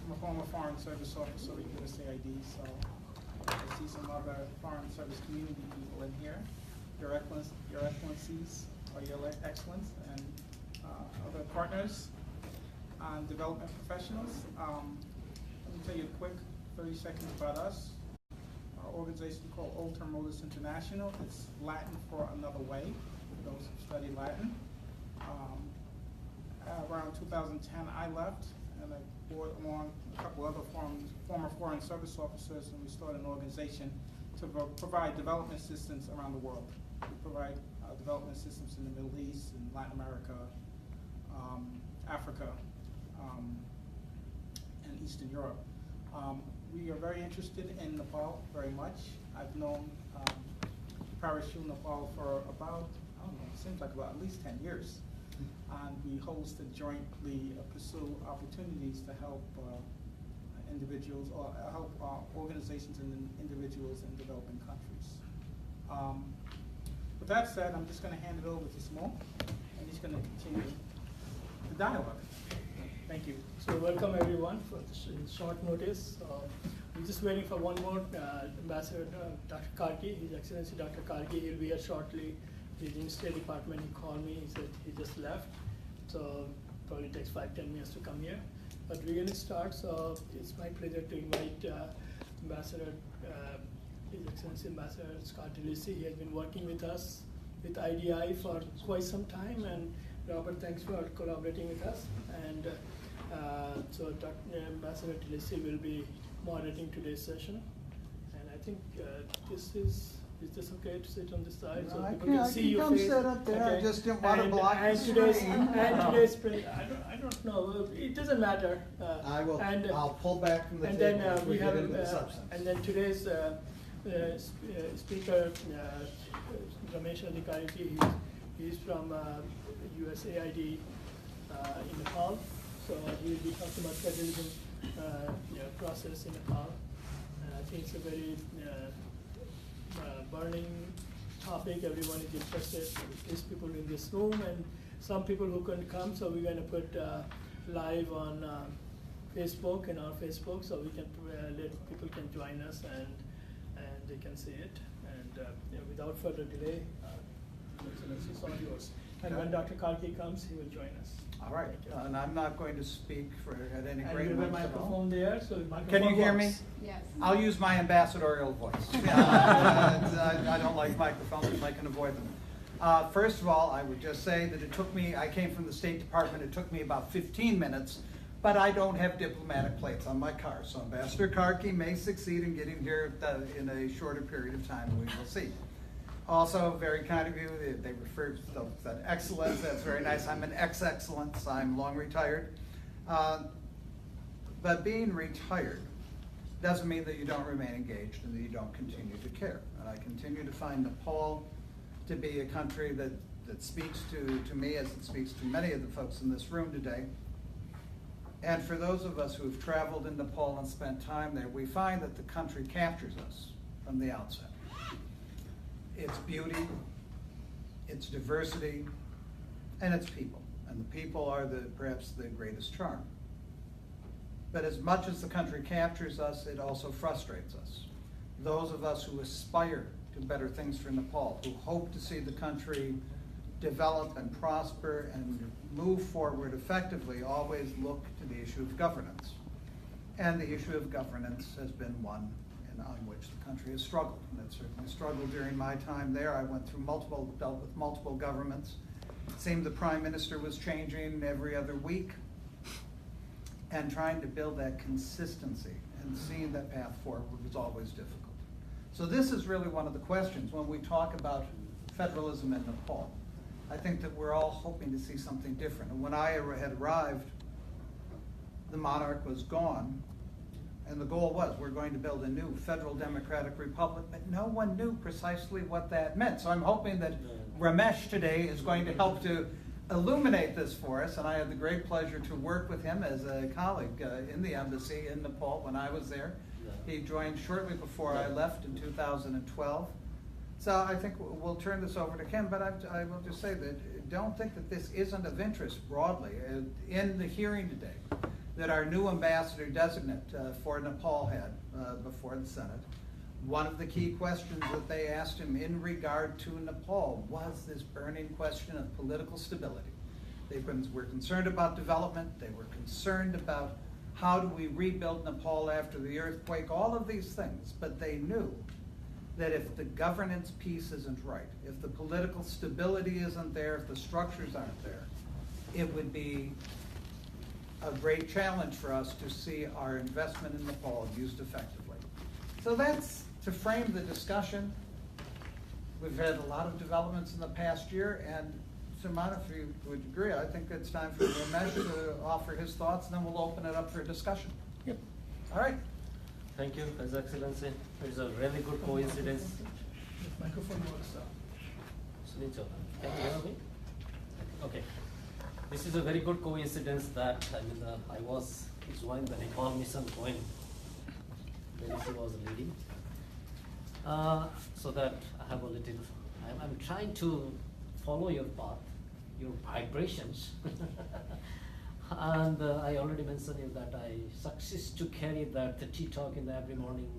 I'm a former Foreign Service officer with USAID, so I see some other Foreign Service community people in here. Your Excellencies, or Your Excellence, and other partners and development professionals. Let me tell you a quick 30 seconds about us. Our organization is called Ultra Modus International. It's Latin for another way, for those who study Latin. Around 2010, I left, and I brought along a couple other former Foreign Service officers, and we started an organization to provide development assistance around the world. We provide development assistance in the Middle East, in Latin America, Africa, and Eastern Europe. We are very interested in Nepal very much. I've known Parachute Nepal for about, I don't know, it seems like about at least 10 years. And we host and jointly pursue opportunities to help individuals or help organizations and individuals in developing countries. With that said, I'm just going to hand it over to Smo, and he's going to continue the dialogue. Thank you. So welcome everyone for this short notice. We're just waiting for one more Ambassador, Dr. Karki, His Excellency Dr. Karki. He'll be here shortly. He's in State Department. He called me. He said he just left. So probably takes 5-10 minutes to come here. But we're going to start. So it's my pleasure to invite Ambassador, His Excellency Ambassador Scott DeLisi. He has been working with us with IDI for quite some time. And Robert, thanks for collaborating with us. And so Ambassador DeLisi will be moderating today's session. And I think is this okay to sit on this side? So people can see your face. Sit up there. Okay. I just didn't want to block the screen. Today's I don't know. It doesn't matter. I will. I'll pull back from the and table. then we have into the substance. and then today's speaker, Ramesh Adhikari. He's from USAID in Nepal. So he will be talking about federalism process in Nepal. I think it's a very burning topic. Everyone is interested. There's people in this room and some people who couldn't come. So we're going to put live on Facebook, in our Facebook, so we can let people can join us and they can see it. And without further delay, Excellency, it's all yours. And when Dr. Karki comes, he will join us. All right, and I'm not going to speak at any great length. length And at all. microphone there, so the microphone Can you hear me? works. Yes. I'll use my ambassadorial voice. I don't like microphones if I can avoid them. First of all, I would just say that I came from the State Department, it took me about 15 minutes, but I don't have diplomatic plates on my car. So Ambassador Karki may succeed in getting here in a shorter period of time, we will see. Also, very kind of you, they refer to that excellence, that's very nice. I'm an ex-excellence, I'm long retired. But being retired doesn't mean that you don't remain engaged and that you don't continue to care. And I continue to find Nepal to be a country that speaks to me as it speaks to many of the folks in this room today. And for those of us who have traveled in Nepal and spent time there, we find that the country captures us from the outset. Its beauty, its diversity, and its people. And the people are perhaps the greatest charm. But as much as the country captures us, it also frustrates us. Those of us who aspire to better things for Nepal, who hope to see the country develop and prosper and move forward effectively, always look to the issue of governance. And the issue of governance has been one on which the country has struggled. And it certainly struggled during my time there. I dealt with multiple governments. It seemed the Prime Minister was changing every other week, and trying to build that consistency and seeing that path forward was always difficult. So this is really one of the questions when we talk about federalism in Nepal. I think that we're all hoping to see something different. And when I had arrived, the monarch was gone, and the goal was we're going to build a new federal democratic republic, but no one knew precisely what that meant. So I'm hoping that Ramesh today is going to help to illuminate this for us, and I had the great pleasure to work with him as a colleague in the embassy in Nepal when I was there. He joined shortly before I left in 2012. So I think we'll turn this over to Ken, but I will just say that don't think that this isn't of interest broadly. In the hearing today, that our new ambassador designate for Nepal had before the Senate. One of the key questions that they asked him in regard to Nepal was this burning question of political stability. They were concerned about development. They were concerned about how do we rebuild Nepal after the earthquake, all of these things. But they knew that if the governance piece isn't right, if the political stability isn't there, if the structures aren't there, it would be a great challenge for us to see our investment in Nepal used effectively. So that's to frame the discussion. We've had a lot of developments in the past year, and Suman, if you would agree, I think it's time for Ramesh to offer his thoughts, and then we'll open it up for discussion. Yep. All right. Thank you, His Excellency. It's a really good coincidence. The microphone works. Sunil, can you hear me? Okay. This is a very good coincidence that I was joined the Nepal mission when DeLisi was leading. So that I have a little, I'm trying to follow your path, your vibrations. And I already mentioned you that I success to carry that the tea talk in the every morning,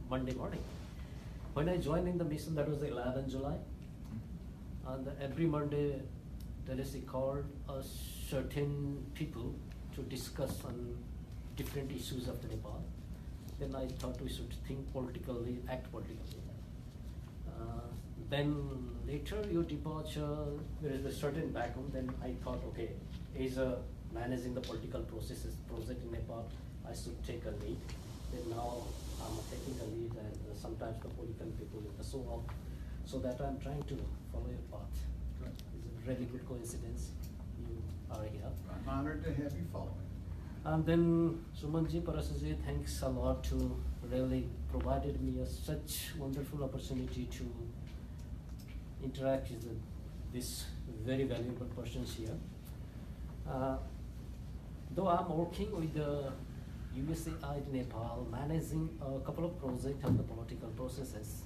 Monday morning. When I joined in the mission, that was the 11th July. And every Monday, DeLisi called us certain people to discuss on different issues of the Nepal. Then I thought we should think politically, act politically. Then later your departure, there is a certain background. Then I thought, okay, as a managing the political processes project in Nepal, I should take a lead. Then now I'm taking a lead, and sometimes the political people so on. So that I'm trying to follow your path. Good. It's a really good coincidence you are here. I'm honored to have you follow me. And then Sumanji, Parasji, thanks a lot to really provided me such wonderful opportunity to interact with this very valuable persons here. Though I'm working with the USAID Nepal, managing a couple of projects on the political processes,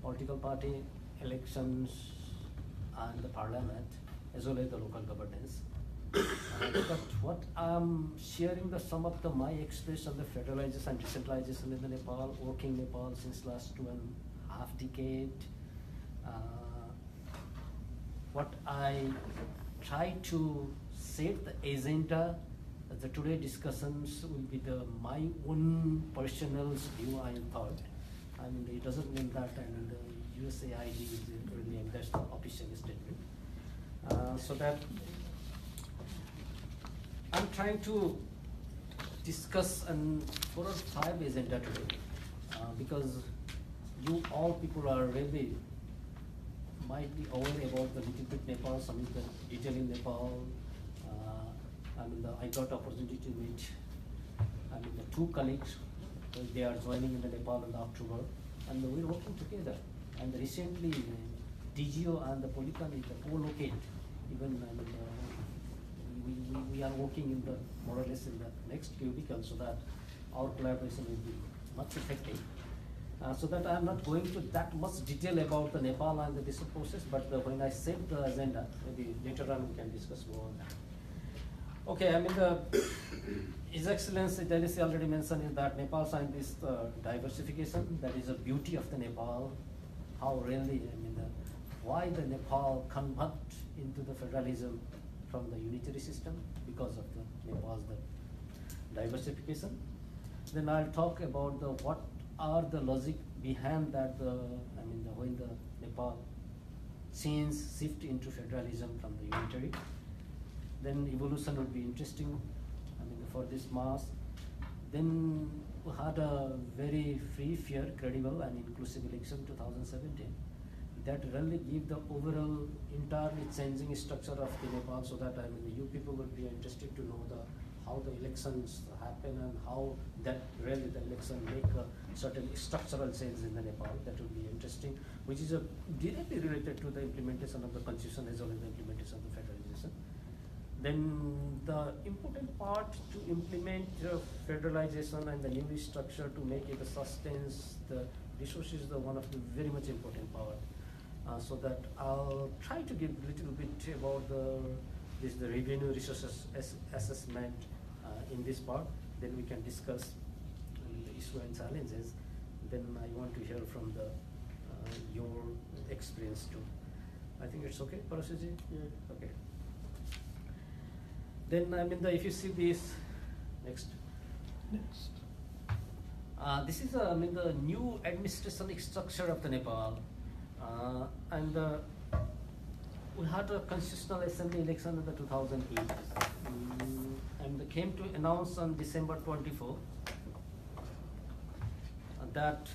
political party elections and the parliament, as well as the local governance. But what I'm sharing some of my experience on the federalization and decentralization in the Nepal, working Nepal since last 2.5 decades. What I try to set the agenda, the today discussions will be my own personal view, I thought. I mean, it doesn't mean that the USAID is really, that's the official statement. So that I'm trying to discuss 4 or 5 agenda today, because you all people are really might be aware about the little bit Nepal, some of the detail in Nepal. I got opportunity to meet the 2 colleagues. They are joining in the Nepal in October, and we're working together. And recently, DGO and the Polycon is co-locate. Even we are working in the more or less in the next cubicle, so that our collaboration will be much effective. So that I'm not going to that much detail about the Nepal and this process, but when I set the agenda, maybe later on we can discuss more on that. Okay, His Excellency DeLisi already mentioned is that Nepal signed this diversification. That is the beauty of the Nepal. How really, why the Nepal convert into the federalism from the unitary system, because of the Nepal's the diversification. Then I'll talk about what are the logic behind that when the Nepal shift into federalism from the unitary. Then evolution would be interesting, for this mass. Then we had a very free, fair, credible and inclusive election 2017. That really give the overall entirely changing structure of the Nepal, so that you people would be interested to know how the elections happen and how that really the election make a certain structural change in the Nepal. That would be interesting, which is directly related to the implementation of the constitution as well as the implementation of the federalization. Then the important part to implement federalization and the new structure to make it sustains the resources is one of the very much important part. So that I'll try to give a little bit about the revenue resources assessment in this part. Then we can discuss the issue and challenges. Then I want to hear from your experience too. I think it's okay, Parasuji? Yeah. Okay. Then if you see this, next. This is the new administration structure of the Nepal, and we had a constitutional assembly election in the 2008, and they came to announce on December 24 that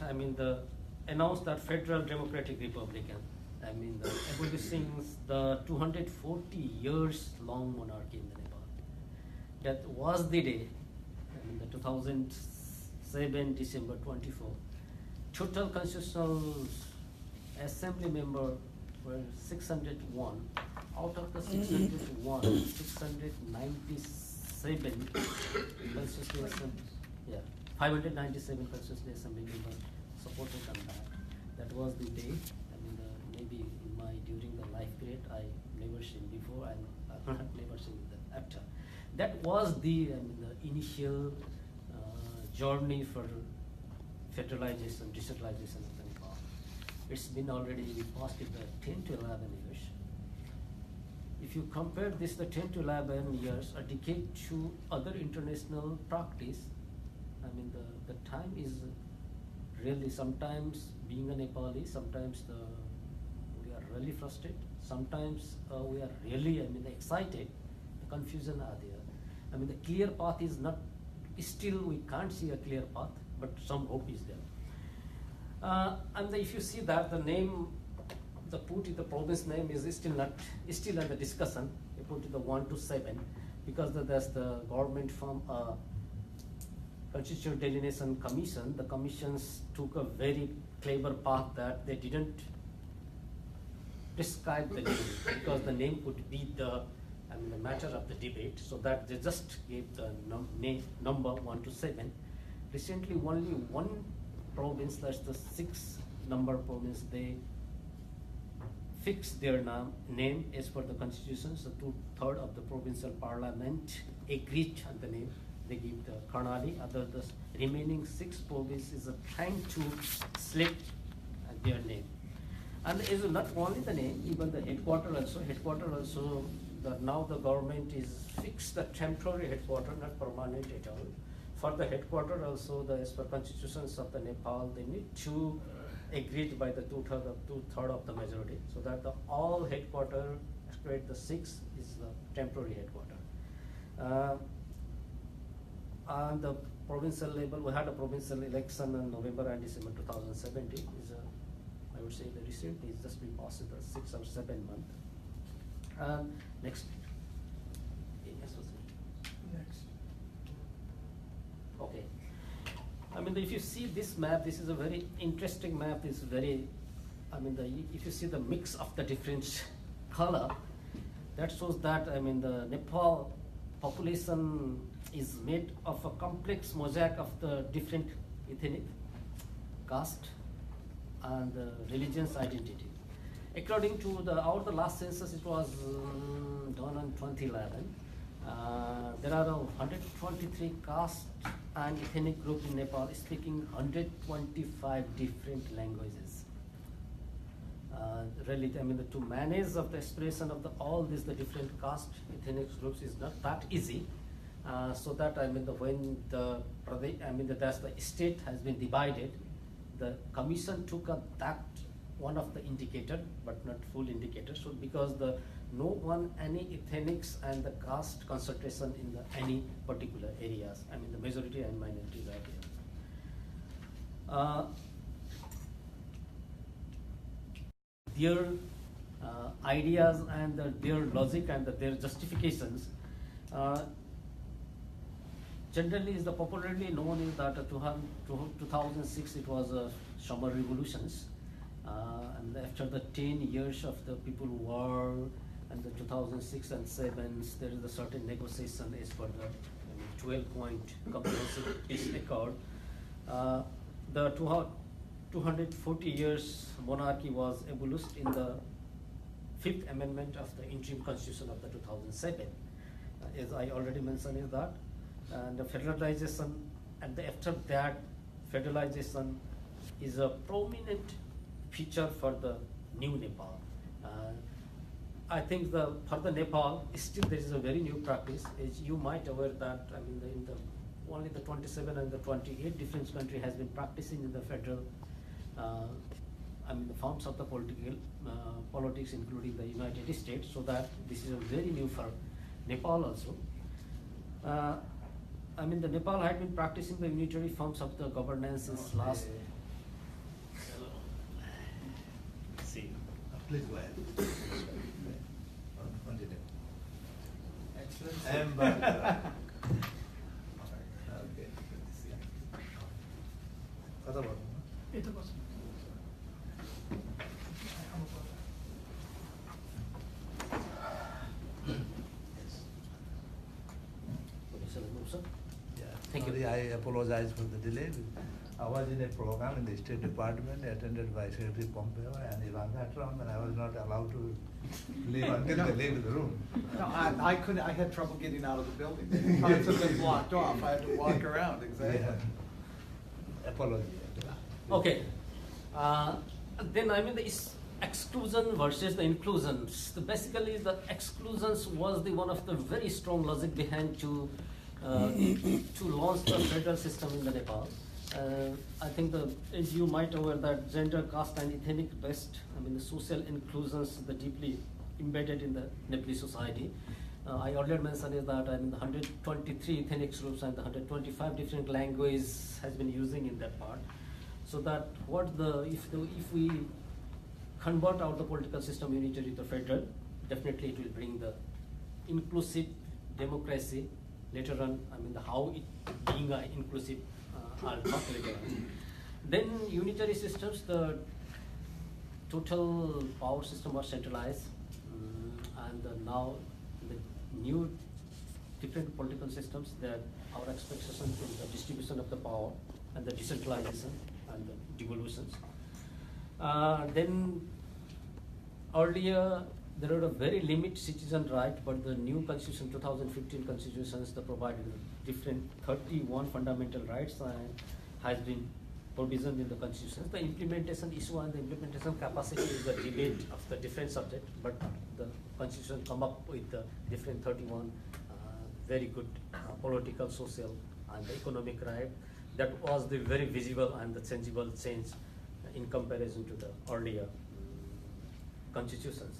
announced that Federal Democratic Republican, abolishing the 240 years long monarchy in the Nepal. That was the day, the 2007 December 24. Total constitutional assembly member were 601. Out of the 601, 697 constitutional assembly, 597 constitutional assembly members supported on that. That was the day. Maybe during the life period, I never seen before and never seen that after. That was the initial journey for federalization, decentralization of the Nepal. It's been already passed in the 10 to 11 years. If you compare this, the 10 to 11 years, a decade to other international practice, the time is really, sometimes being a Nepali, sometimes we are really frustrated, sometimes we are really excited, the confusion are there. The clear path is not, still we can't see a clear path, but some hope is there. And if you see that the name, the put in the province name is still under discussion. You put it the 1 to 7 because there's the government from Constitutional Delineation Commission. The commissions took a very clever path that they didn't prescribe the name because the name could be the matter of the debate, so that they just gave the number 1 to 7. Recently, only one province, that's the 6th number province, they fixed their name as per the constitution. So 2/3 of the provincial parliament agreed on the name. They give the Karnali. The remaining 6 provinces are trying to select their name. And it's not only the name, even the headquarter also. Now the government is fixed the temporary headquarter, not permanent at all. For the headquarter also, as per constitutions of the Nepal, they need to agree by the 2/3 of the majority, so that all headquarter, create the 6 is the temporary headquarter. On the provincial level, we had a provincial election in November and December 2017. I would say the recently it's just been passed the 6 or 7 months. Next. Next. Okay. If you see this map, this is a very interesting map. It's very, if you see the mix of the different color, that shows that the Nepal population is made of a complex mosaic of the different ethnic, caste, and religious identity. According to the last census, it was done in 2011. There are 123 caste and ethnic groups in Nepal speaking 125 different languages. Really, to manage of the expression of all these the different caste ethnic groups is not that easy. So that when the state has been divided, the commission took up that one of the indicator, but not full indicator. So because any ethnics and the caste concentration in any particular areas, the majority and minorities are there. Their ideas and their logic and their justifications generally is popularly known is that 2006 it was summer revolutions. And after the 10 years of the people war and the 2006 and 7, there is a certain negotiation as per the 12-point comprehensive peace accord. The 240 years monarchy was abolished in the 5th amendment of the interim constitution of the 2007. As I already mentioned is that And the federalization, and after that, federalization is a prominent feature for the new Nepal. I think for the Nepal, still there is a very new practice. As you might aware that, I mean, only the 27 and the 28 different country has been practicing in the federal, the forms of the politics, including the United States. So that this is a very new for Nepal also. The Nepal had been practicing the unitary forms of the governance since last. See, please go ahead. Continue. Excellent. Okay. কথা বলো না? এই তো কথা। Thank you. Sorry, I apologize for the delay. I was in a program in the State Department attended by Secretary Pompeo and Uganda Trump, and I was not allowed to leave until they leave the room. No, I couldn't, I had trouble getting out of the building. Parts have been blocked off, I had to walk around, exactly. Yeah. Apology. Okay. Then the exclusion versus the inclusions. Basically, the exclusions was one of the very strong logic behind to launch the federal system in the Nepal. I think as you might aware that gender, caste and ethnic based, the social inclusions the deeply embedded in the Nepalese society. I earlier mentioned is that the 123 ethnic groups and the 125 different languages has been using in that part. So that if we convert out the political system unitary to federal, definitely it will bring the inclusive democracy later on. How it being inclusive, I'll talk later on. Then unitary systems, the total power system was centralized, and now the new different political systems, that our expectation is the distribution of the power and the decentralization and the devolutions. Then earlier there were a very limited citizen right, but the new constitution, 2015 constitutions, they provided different 31 fundamental rights and has been provisioned in the constitutions. The implementation issue and the implementation capacity is the debate of the different subject, but the constitution come up with the different 31 very good political, social and economic right. That was the very visible and the tangible change in comparison to the earlier constitutions.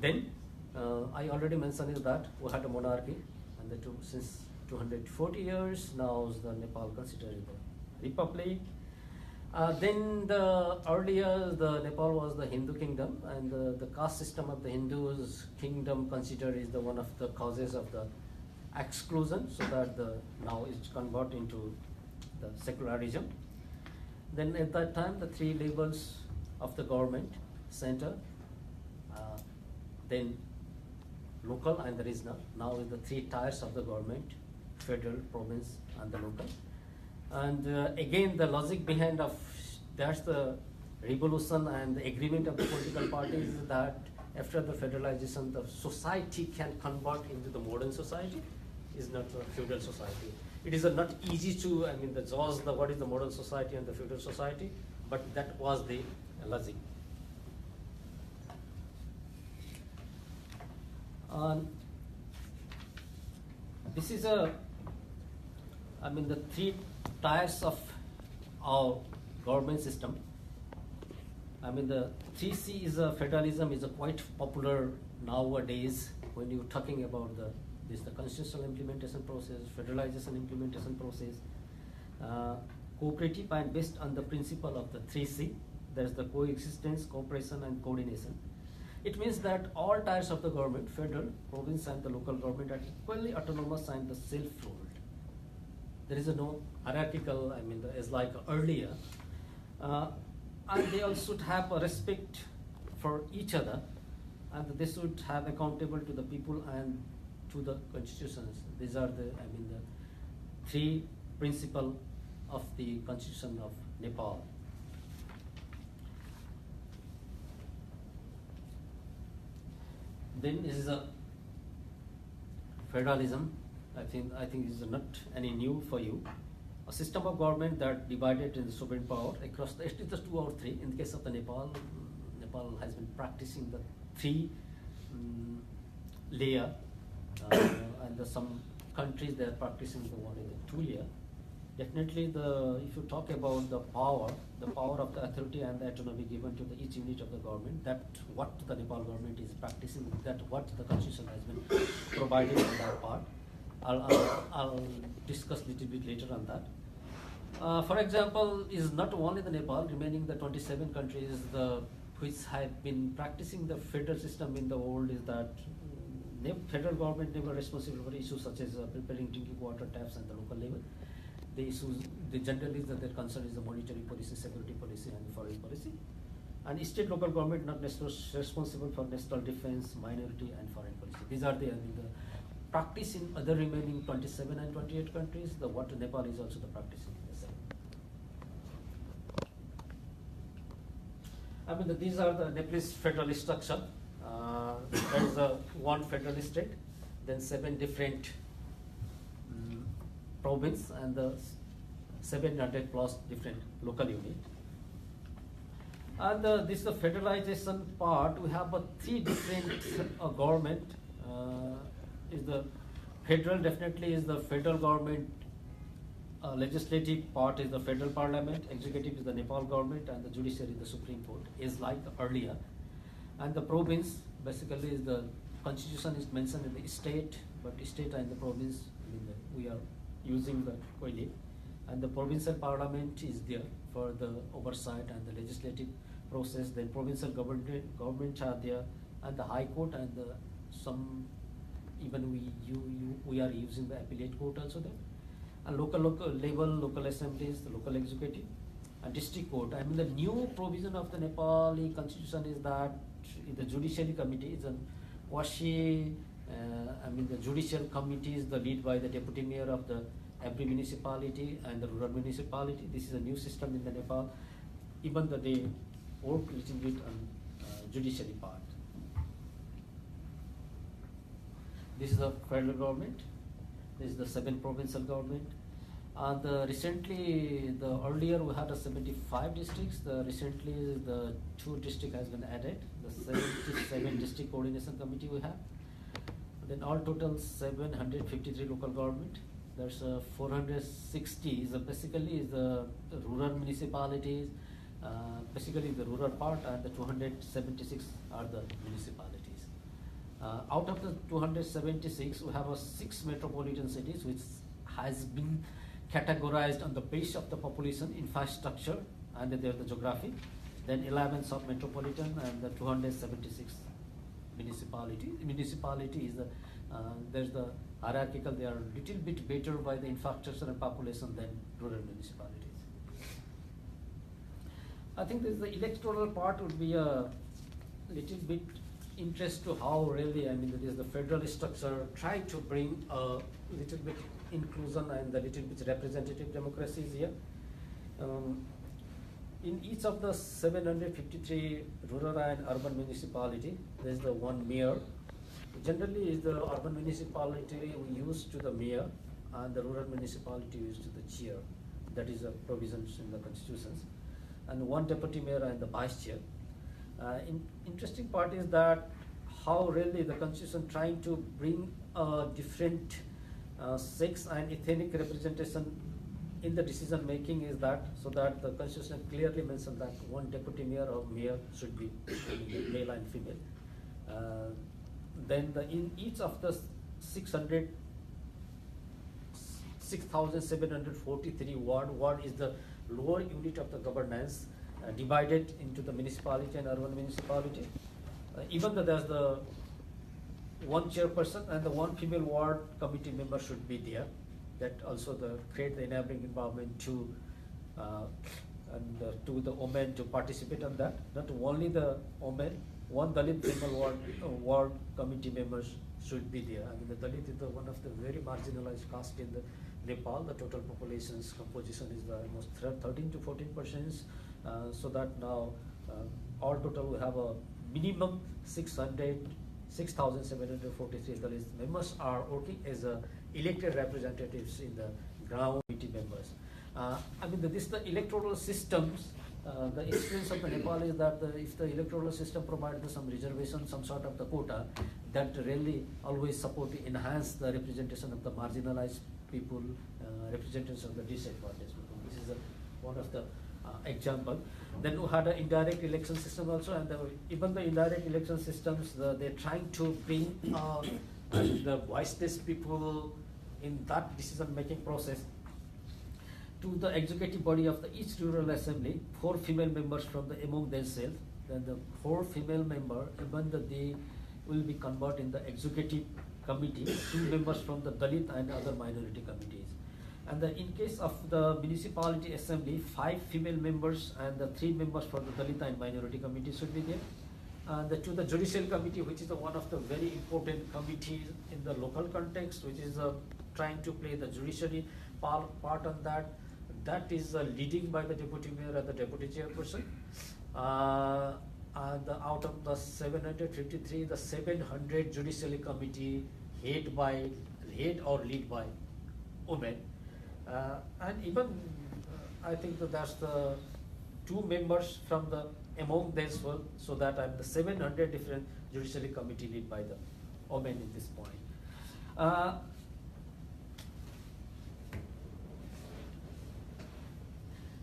Then I already mentioned is that we had a monarchy, and since 240 years now is the Nepal considered a republic. Then earlier the Nepal was the Hindu kingdom, and the caste system of the Hindus kingdom considered is the one of the causes of the exclusion, so that now it's converted into the secularism. Then at that time the three levels of the government, center, then local and the regional. Now is the three tiers of the government, federal, province and the local. And again the logic behind that's the revolution and the agreement of the political parties is that after the federalization the society can convert into the modern society, is not a feudal society. It is not easy to, judge what is the modern society and the feudal society, but that was the logic. This is the three tiers of our government system. The 3C is a federalism is a quite popular nowadays when you're talking about the constitutional implementation process, federalization implementation process, cooperative and based on the principle of the 3C. There's the coexistence, cooperation and coordination. It means that all tiers of the government, federal, province and the local government, are equally autonomous and the self-ruled. There is no hierarchical, as like earlier. And they also should have a respect for each other, and they should have accountable to the people and to the constitutions. These are the three principles of the constitution of Nepal. Then this is a federalism. I think is not any new for you. A system of government that divided in the sovereign power across the, it is just 2 or 3. In the case of the Nepal, Nepal has been practicing the 3 layer, and some countries they are practicing the 1 and the 2 layer. Definitely, if you talk about the power of the authority and the autonomy given to each unit of the government, that what the Nepal government is practicing, that what the constitution has been provided in that part. I'll discuss little bit later on that. For example, is not only the Nepal, remaining the 27 countries which have been practicing the federal system in the world, is that federal government never responsible for issues such as preparing drinking water taps at the local level. The issues, generally their concern is the monetary policy, security policy, and foreign policy. And state local government not necessarily responsible for national defense, minority, and foreign policy. These are the practice in other remaining 27 and 28 countries. What Nepal is also the practicing in the same. I mean, these are the Nepalese federal structure. There is one federal state, then 7 different province, and the 700 plus different local unit. And this is the federalization part. We have 3 different government. Is the federal, definitely is the federal government. Legislative part is the federal parliament, executive is the Nepal government, and the judiciary, the Supreme Court, is like earlier. And the province basically is the constitution is mentioned in the state, but state and the province, I mean, we are using the coily. And the provincial parliament is there for the oversight and the legislative process. Then provincial government are there, and the high court, and some even we are using the appellate court also there. And local level, local assemblies, the local executive, and district court. I mean, the new provision of the Nepali constitution is that the judiciary committee is the judicial committee is the lead by the deputy mayor of the every municipality and the rural municipality. This is a new system in the Nepal. Even though they work a little bit on judiciary part. This is the federal government. This is the 7 provincial government. And recently, earlier we had 75 districts. Recently, the 2 districts has been added. The 77 district coordination committee we have. Then all total 753 local government. There's 460 is basically the rural municipalities. Basically the rural part, and the 276 are the municipalities. Out of the 276, we have 6 metropolitan cities which has been categorized on the base of the population, infrastructure, and the geography. Then 11 sub-metropolitan, and the 276 municipality. Municipality is there's the hierarchical. They are a little bit better by the infrastructure and population than rural municipalities. I think the electoral part would be a little bit interest to how really, I mean, there is the federal structure try to bring a little bit inclusion and a little bit representative democracies here. In each of the 753 rural and urban municipality, there is the one mayor. Generally, is the urban municipality we use to the mayor, and the rural municipality used to the chair. That is a provisions in the constitutions, and one deputy mayor and the vice chair. Interesting part is that how really the constitution trying to bring different sex and ethnic representation in the decision making is that, so that the constitution clearly mentioned that one deputy mayor or mayor should be male and female. Then in each of the 6,743 ward is the lower unit of the governance, divided into the municipality and urban municipality. Even though there's the one chairperson and the one female ward committee member should be there. That also create the enabling environment to the women to participate on that. Not only the women, one Dalit female ward committee members should be there. I mean, the Dalit is one of the very marginalized caste in the Nepal. The total population's composition is almost 13 to 14%. So that now all total we have a minimum 6,743 Dalit members are working as a elected representatives in the ground committee members. I mean, the electoral systems, the experience of the Nepal is that if the electoral system provides some reservation, some sort of the quota, that really always support to enhance the representation of the marginalized people, representation of the disadvantaged people. This is one of the example. Then we had an indirect election system also, and even the indirect election systems, they're trying to bring the voiceless people in that decision-making process to the executive body of each rural assembly, 4 female members from among themselves. Then the 4 female members, even they will be converted in the executive committee, 2 members from the Dalit and other minority committees. And in case of the municipality assembly, 5 female members and the 3 members from the Dalit and minority committee should be there. And to the judicial committee, which is one of the very important committees in the local context, which is trying to play the judiciary part on that. That is leading by the deputy mayor and the deputy chairperson. And out of the 753, the 700 judiciary committee head or lead by women. And even I think that's the 2 members from among these, so that the 700 different judiciary committee led by the women in this point.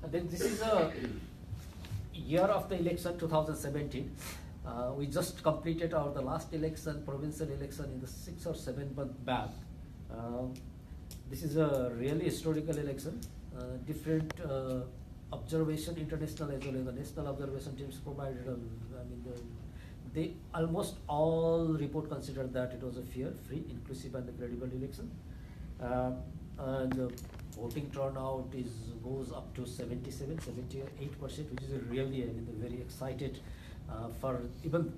And then this is a year of the election 2017. We just completed the last election, provincial election, in the 6 or 7 months back. This is a really historical election. Different observation, international as well as the national observation teams provided. They almost all report considered that it was a fair, free, inclusive, and credible election. And the voting turnout goes up to 78%, which is really, very excited for even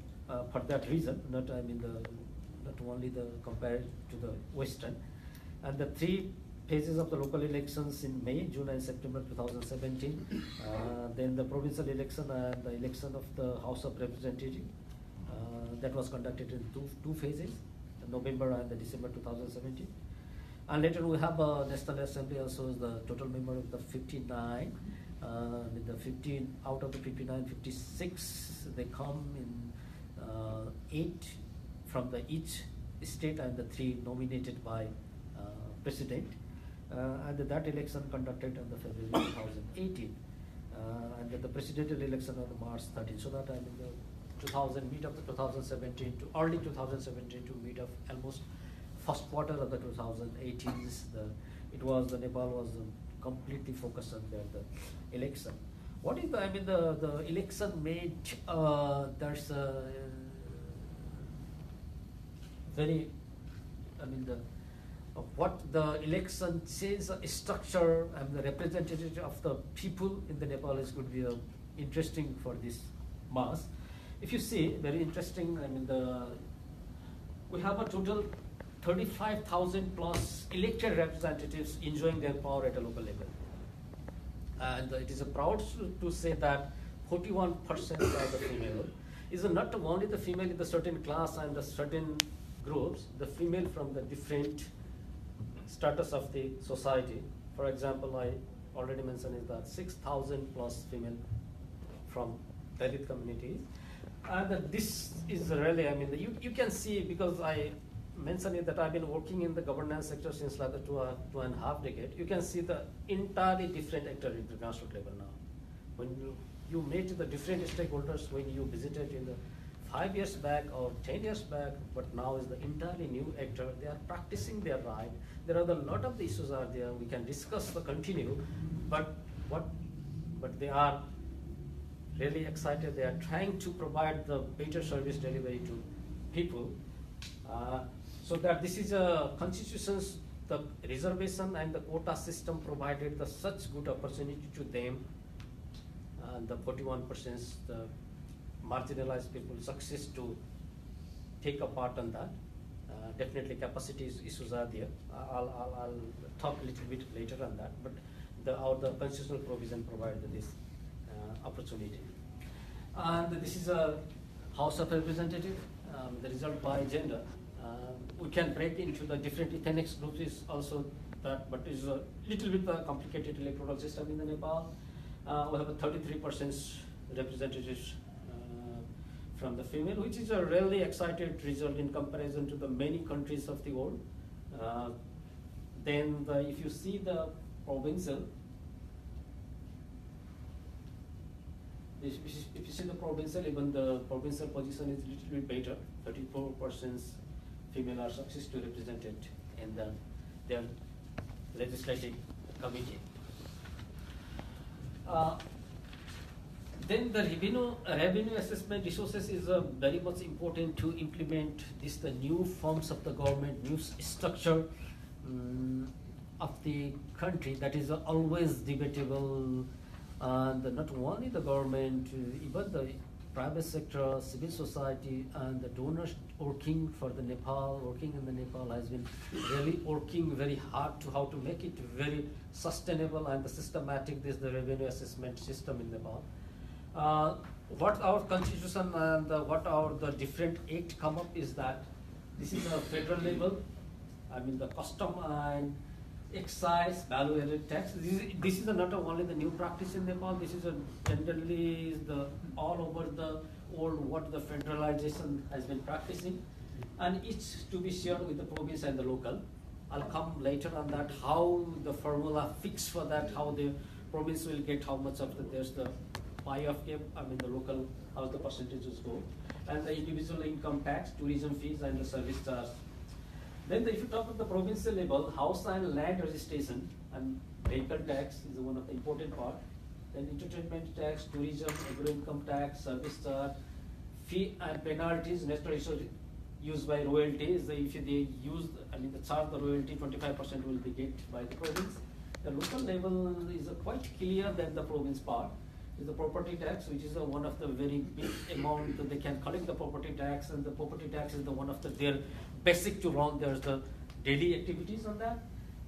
for that reason. Not only compared to the Western. And the 3 phases of the local elections in May, June, and September 2017. Then the provincial election and the election of the House of Representatives. That was conducted in two phases, November and December 2017. And later we have a National Assembly also, the total member of the 59. With the 15 out of the 59, 56 they come in 8 from each state, and the 3 nominated by president. And that election conducted on the February 2018, and the presidential election on March 13. So that the mid of the 2017 to early 2017 to mid of almost first quarter of the 2018. The Nepal was completely focused on the election. What is the election made? There's a very what the election change the structure and the representative of the people in the Nepal is going to be interesting for this mass. If you see, very interesting. We have a total 35,000 plus elected representatives enjoying their power at a local level, and it is proud to say that 41% are the female. Is not only the female in the certain class and the certain groups, the female from the different status of the society. For example, I already mentioned is that 6,000 plus female from Dalit communities. And this is really, you can see, because I mentioned it that I've been working in the governance sector since like 2.5 decades. You can see the entirely different actor at the grassroots level now. When you meet the different stakeholders, when you visited in the 5 years back or 10 years back, but now is the entirely new actor. They are practicing their right. There are a lot of the issues are there. We can discuss the continue, but they are really excited. They are trying to provide the better service delivery to people. So that this is a constitutions, the reservation and the quota system provided such good opportunity to them. And the 41%, the marginalized people success to take a part on that. Definitely capacities issues are there. I'll talk a little bit later on that, but the constitutional provision provided this opportunity. And this is a House of Representatives, the result by gender. We can break into the different ethnic groups is also that, but it's a little bit complicated electoral system in the Nepal. We have a 33% representatives from the female, which is a really excited result in comparison to the many countries of the world. Then if you see the provincial, if you see the provincial, even the provincial position is a little bit better. 34% female are successfully represented in their legislative committee. Then the revenue assessment resources is very much important to implement the new forms of the government, new structure of the country that is always debatable. And not only the government, even the private sector, civil society, and the donors working in the Nepal has been really working very hard to how to make it very sustainable and the systematic. This is the revenue assessment system in Nepal. What our constitution and what our the different act come up is that this is a federal level. I mean the custom and excise, value-added tax. This is not only the new practice in Nepal. This is generally all over the world what the federalization has been practicing, and it's to be shared with the province and the local. I'll come later on that how the formula fixed for that, how the province will get how much of there's the pie of cake. I mean the local how the percentages go, and the individual income tax, tourism fees, and the service charge. Then if you talk about the provincial level, house and land registration and vehicle tax is one of the important part. Then entertainment tax, tourism, agro-income tax, service charge, fee and penalties, natural resource used by royalties. If they use, the charge the royalty, 25% will be get by the province. The local level is quite clear than the province part. Is the property tax, which is one of the very big amount that they can collect the property tax, and the property tax is the one of their basic to run. There's the daily activities on that.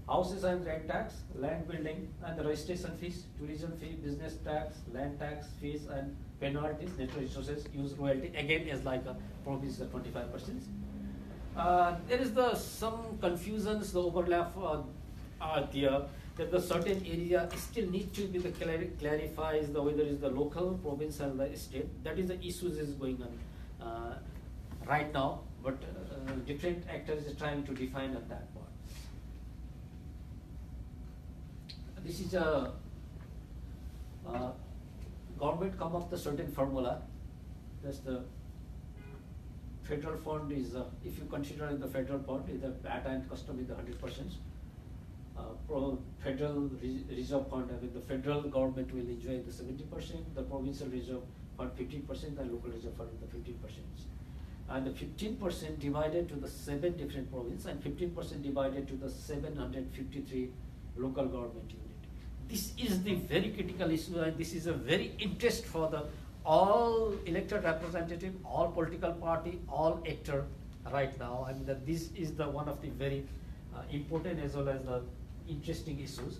Houses and rent tax, land building, and the registration fees, tourism fee, business tax, land tax fees, and penalties, natural resources use royalty. Again, is like a province 25%. There is some confusions, the overlap are there. That the certain area still need to be clarifies the whether is the local, province, and the state. That is the issues is going on right now, but different actors are trying to define on that part. This is a government come up with a certain formula. That's the federal fund is if you consider the federal fund is the VAT and custom is the 100%. Federal reserve fund, the federal government will enjoy the 70%, the provincial reserve fund 15%, and local reserve fund the 15%. And the 15% divided to the 7 different provinces, and 15% divided to the 753 local government unit. This is the very critical issue, and this is a very interest for the all elected representative, all political party, all actor right now. That this is the one of the very important as well as the interesting issues.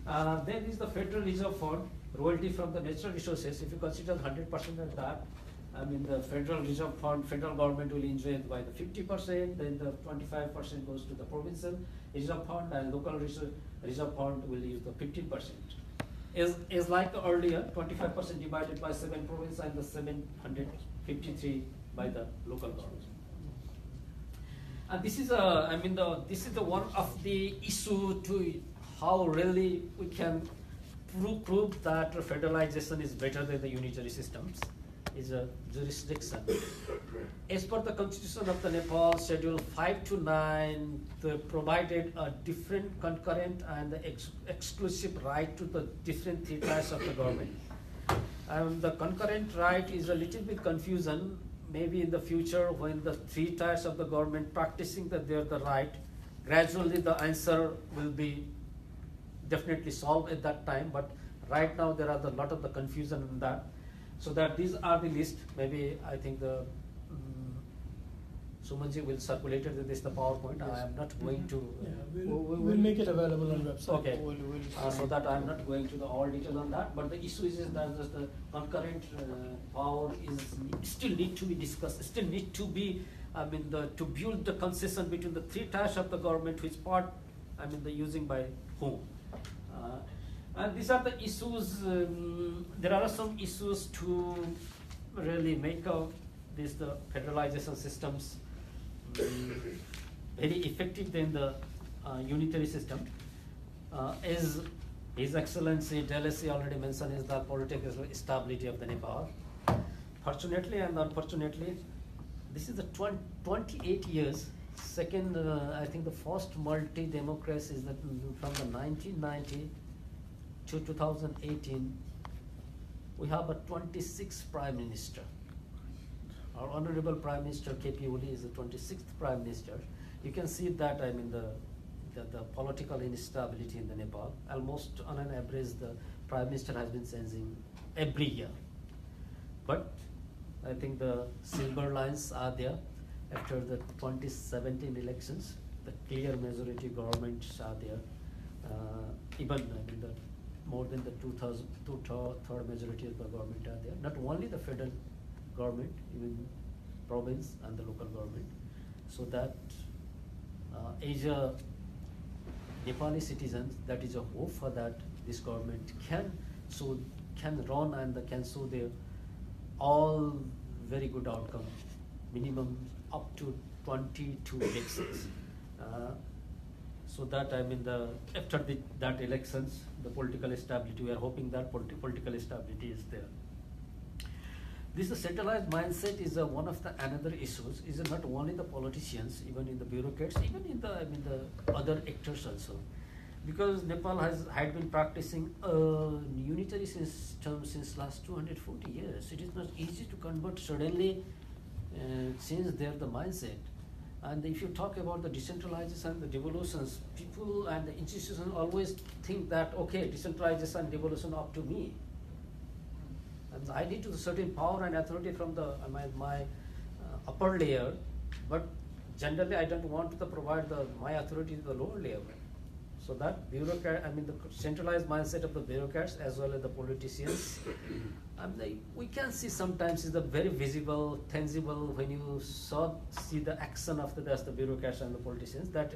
Then is the Federal Reserve Fund, royalty from the natural resources. If you consider 100% of that, the Federal Reserve Fund, federal government will enjoy it by the 50%, then the 25% goes to the provincial reserve fund, and local reserve fund will use the 15%. Is like earlier, 25% divided by 7 provinces and the 753 by the local government. And this is this is the one of the issue to how really we can prove that federalization is better than the unitary systems. Is a jurisdiction. As per the Constitution of the Nepal, Schedule 5 to 9, they provided a different concurrent and the exclusive right to the different 3 tiers of the government. The concurrent right is a little bit confusion. Maybe in the future, when the 3 tiers of the government practicing that they are the right, gradually the answer will be definitely solved at that time. But right now there are a lot of the confusion in that. So that these are the list. Maybe I think the Sumanji will circulate it with this the PowerPoint. I am not going to. We'll make it available on website. Okay. So that I am not going to the all details on that. But the issue is that the concurrent power is still need to be discussed. Still need to be to build the concession between the three tiers of the government, which part, the using by whom. And these are the issues. There are some issues to really make the federalization systems very effective than the unitary system. As His Excellency DeLisi already mentioned, is the political stability of the Nepal. Fortunately and unfortunately, this is the 28 years. Second, I think the first multi-democracy is that from the 1990 to 2018, we have a 26th Prime Minister. Our Honorable Prime Minister KP Oli is the 26th Prime Minister. You can see that the political instability in the Nepal. Almost on an average, the Prime Minister has been changing every year. But I think the silver lines are there. After the 2017 elections, the clear majority governments are there. The more than the two-third majority of the government are there. Not only the federal government, even province and the local government. So that as a Nepali citizens, that is a hope for that this government can run and can show their all very good outcome, minimum up to 22 elections. So that after that elections, the political stability, we are hoping that political stability is there. This centralized mindset is one of the another issues. Is not only the politicians, even in the bureaucrats, even in the other actors also, because Nepal had been practicing a unitary system since last 240 years. It is not easy to convert suddenly, change the mindset. And if you talk about the decentralization and the devolutions, people and the institutions always think that, okay, decentralization and devolution up to me. And I need to certain power and authority from my upper layer, but generally I don't want to provide my authority to the lower layer. So that bureaucrat, the centralized mindset of the bureaucrats as well as the politicians, we can see sometimes is the very visible, tangible when you see the action of the bureaucrats and the politicians. That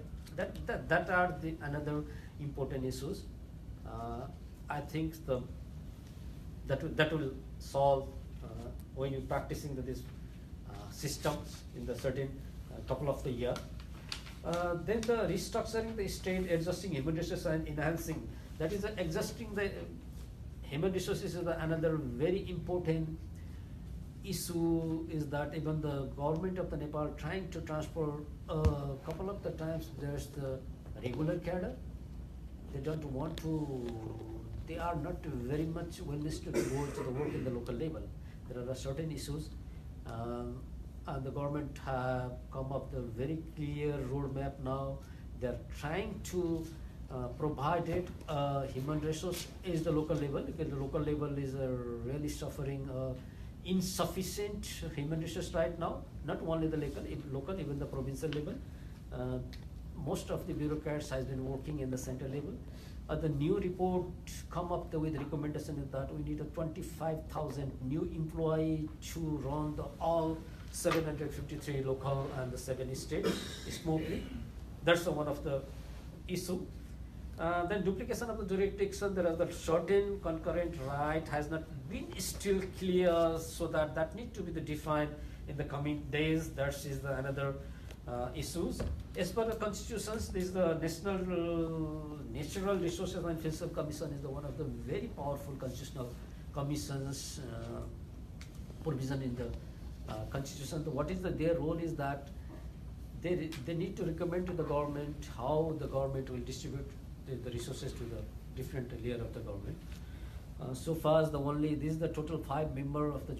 are the another important issues. I think that will solve when you're practicing these systems in the certain couple of the year. Then the restructuring the state, adjusting human resources and enhancing. That is adjusting the human resources is another very important issue. Is that even the government of the Nepal trying to transfer a couple of the times there's the regular cadre. They don't want to. They are not very much willingness to go to the work in the local level. There are certain issues, and the government have come up with a very clear roadmap now. They are trying to provide it. Human resource is the local level, because the local level is really suffering insufficient human resource right now. Not only the local, even the provincial level. Most of the bureaucrats has been working in the center level. The new report come up with recommendation is that we need a 25,000 new employee to run all 753 local and the 7 states smoothly. That's one of the issue. Then duplication of the jurisdiction, there is the certain concurrent right has not been still clear, so that need to be defined in the coming days. That is the another issues. As per the constitutions, this is the Natural Resources and Fiscal Commission is one of the very powerful constitutional commissions provision in the constitution. What is their role is that they need to recommend to the government how the government will distribute the resources to the different layer of the government. So far as this is the total 5 member of the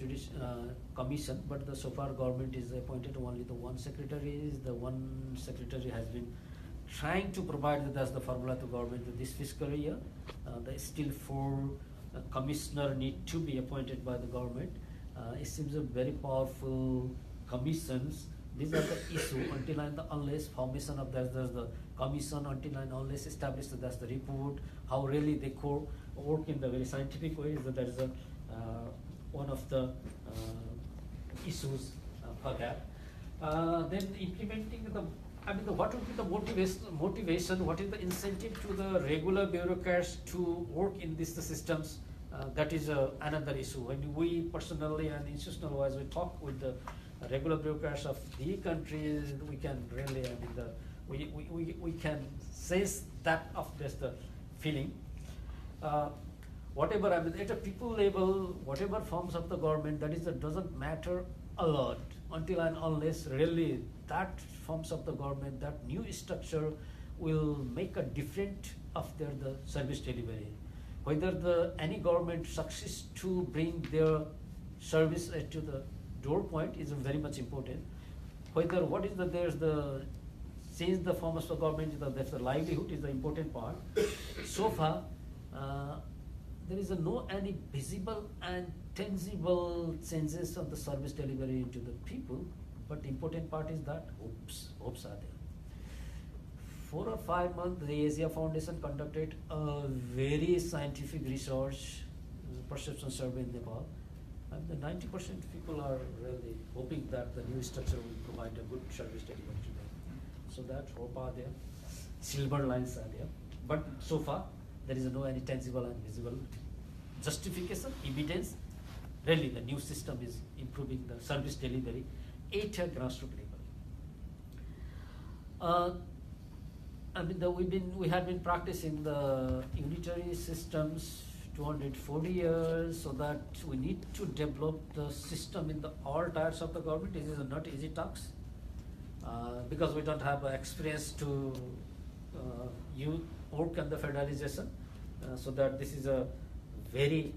commission, but so far government is appointed only the one secretary. The one secretary has been trying to provide as the formula to government this fiscal year. There is still 4 commissioner need to be appointed by the government. It seems a very powerful commissions. These are the issue until and unless formation of there's the commission, until and unless established that's the report, how really they work in the very scientific way, that is one of the issues for that. Then implementing what would be the motivation, what is the incentive to the regular bureaucrats to work in these systems? That is another issue. When we personally and institutional wise, we talk with the regular bureaucrats of the countries, we can really, we can sense that of just the feeling. Whatever, at a people level, whatever forms of the government, that is, doesn't matter a lot until and unless really that forms of the government, that new structure will make a difference of the service delivery. Whether any government succeeds to bring their service to the door point is very much important. Whether change the form of the government, that's the livelihood is the important part. So far, there is no any visible and tangible changes of the service delivery into the people, but the important part is that hopes are there. 4 or 5 months, the Asia Foundation conducted a very scientific research perception survey in Nepal, and the 90% people are really hoping that the new structure will provide a good service delivery to them. So that hope are there, silver lines are there, but so far there is no any tangible and visible justification, evidence. Really, the new system is improving the service delivery at a grassroots level. We have been practicing the unitary systems 240 years, so that we need to develop the system in all tiers of the government. This is not easy task because we don't have experience to work on the federalization. So that this is a very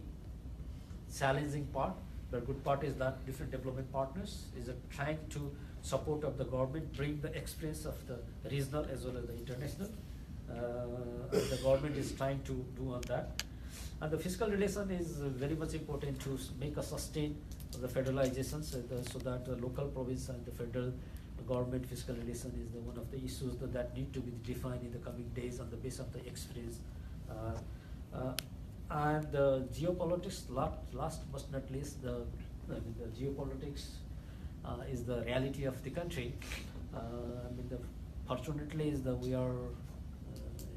challenging part. The good part is that different development partners is trying to support of the government, bring the experience of the regional as well as the international. The government is trying to do on that. And the fiscal relation is very much important to make a sustain of the federalization, so that the local province and the federal government fiscal relation is one of the issues that need to be defined in the coming days on the basis of the experience. And the geopolitics, last but not least, the geopolitics is the reality of the country. Fortunately, we are